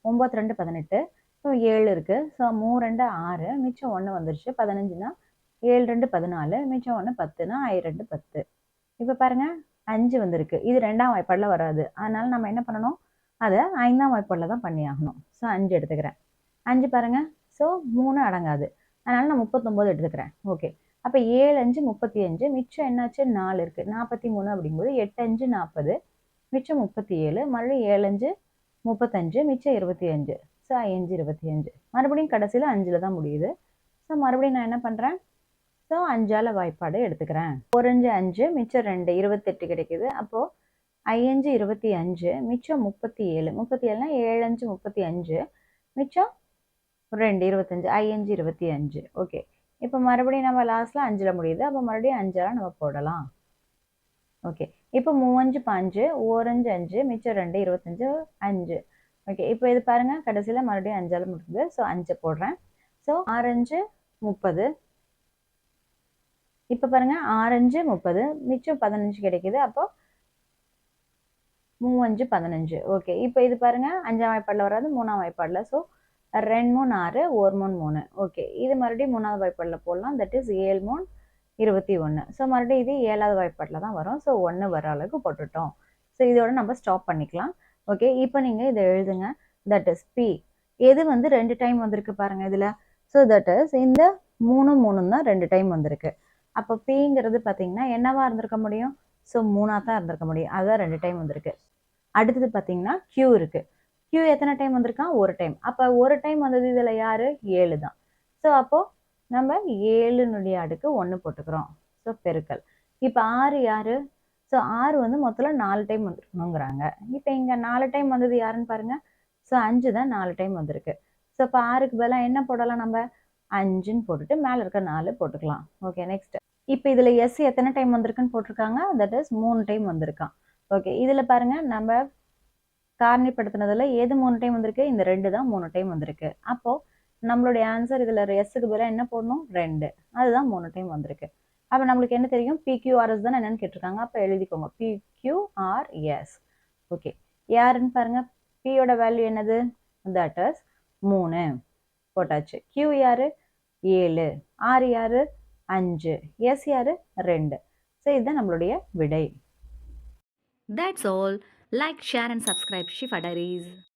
9 2 18, ஸோ 7 இருக்குது. ஸோ 3 2 6, மிச்சம் 1 வந்துருச்சு. 15னா 7 2 14, மிச்சம் 1 10னா 2 10. இப்போ பாருங்கள் 5 வந்திருக்கு. இது 2ஆம் வாய்ப்பாடில் வராது. அதனால நம்ம என்ன பண்ணணும், அதை 5ஆம் வாய்ப்பாடில் தான் பண்ணி ஆகணும். ஸோ 5 எடுத்துக்கிறேன். 5 பாருங்கள், ஸோ 3 அடங்காது. அதனால் நான் 39 எடுத்துக்கிறேன். ஓகே, அப்போ 7 5 35, மிச்சம் என்னாச்சு 4 இருக்குது. 43 அப்படிங்கும்போது 8 5 40, மிச்சம் 37, மறுபடியும் 7 5 35, மிச்சம் 25. ஸோ 5 25, மறுபடியும் கடைசியில் 5ல் தான் முடியுது. ஸோ மறுபடியும் நான் என்ன பண்ணுறேன், ஸோ 5ஆல் வாய்ப்பாடு எடுத்துக்கிறேன். 4 5 5, மிச்சம் 2 28 கிடைக்குது. அப்போது 5 25, மிச்சம் 37. 37னா 7 5 35, மிச்சம் 2 25, 5 25. ஓகே, இப்போ மறுபடியும் நம்ம லாஸ்ட்டில் 5ல் முடியுது. அப்போ மறுபடியும் 5ஆல் நம்ம போடலாம். ஓகே, இப்போ 3 5 1 5 5, மிச்சம் 2 25 5. ஓகே, இப்போ இது பாருங்கள் கடைசியில் மறுபடியும் 5ஆல் முடியுது. ஸோ 5 போடுறேன். ஸோ 6 5 30, இப்போ பாருங்கள் 6 5 30, மிச்சம் 15 கிடைக்குது. அப்போ 3 5 15. ஓகே, இப்போ இது பாருங்கள் 5ஆம் வாய்ப்பாடில் வராது, 3ஆம் வாய்ப்பாடில். ஸோ 2 3 6, 1 3 3. ஓகே, இது மறுபடியும் 3ஆவது வாய்ப்பாடில் போடலாம். That is 7 3 21. ஸோ மறுபடியும் இது 7ஆவது வாய்ப்பாடில் தான் வரும். ஸோ 1 வர அளவுக்கு போட்டுட்டோம். ஸோ இதோட நம்ம ஸ்டாப் பண்ணிக்கலாம். ஓகே, இப்போ நீங்கள் இதை எழுதுங்க. தட் இஸ் P எது வந்து 2 டைம் வந்திருக்கு பாருங்கள் இதில். ஸோ தட் இஸ் இந்த 3 3 தான் 2 டைம் வந்திருக்கு. அப்போ Pங்கிறது பார்த்தீங்கன்னா என்னவா இருந்திருக்க முடியும், ஸோ 3ஆக தான் இருந்திருக்க முடியும். அதுதான் 2 டைம் வந்திருக்கு. அடுத்தது பார்த்தீங்கன்னா Q இருக்குது. Q எத்தனை டைம் வந்திருக்கான், ஒரு டைம். அப்போ ஒரு டைம் வந்தது இதில் யார், 7 தான். ஸோ அப்போது நம்ம 7னுடைய அடுக்கு 1 போட்டுக்கிறோம். ஸோ பெருக்கல். இப்போ 6 யார், ஸோ 6 வந்து மொத்தத்தில் 4 டைம் வந்துருக்கணுங்கிறாங்க. இப்போ இங்கே 4 டைம் வந்தது யாருன்னு பாருங்கள். ஸோ 5 தான் 4 டைம் வந்திருக்கு. ஸோ இப்போ 6க்கு பதிலாக என்ன போடலாம், நம்ம 5ன்னு போட்டுட்டு மேலே இருக்க 4 போட்டுக்கலாம். ஓகே, நெக்ஸ்ட் இப்போ இதில் S எத்தனை டைம் வந்திருக்குன்னு போட்டிருக்காங்க. தட் இஸ் 3 டைம் வந்திருக்கான். ஓகே, இதில் பாருங்கள் நம்ம காரணிப்படுத்தினதில் எது 3 டைம் வந்திருக்கு, இந்த 2 தான் 3 டைம் வந்திருக்கு. அப்போது நம்மளுடைய ஆன்சர் இதில் எஸ்ஸுக்கு பதிலாக என்ன போடணும், 2. அதுதான் 3 டைம் வந்திருக்கு. அப்போ நம்மளுக்கு என்ன தெரியும், PQRS தான் என்னன்னு கேட்டிருக்காங்க. அப்போ எழுதிக்கோங்க PQRS. ஓகே, யாருன்னு பாருங்கள், Pயோட வேல்யூ என்னது, தட் இஸ் 3 போட்டாச்சு. Q யார், 7, R யார், 5, S யார், 2. ஸோ இதுதான் நம்மளுடைய விடை. That's all. Like, share and subscribe Shifa Diaries.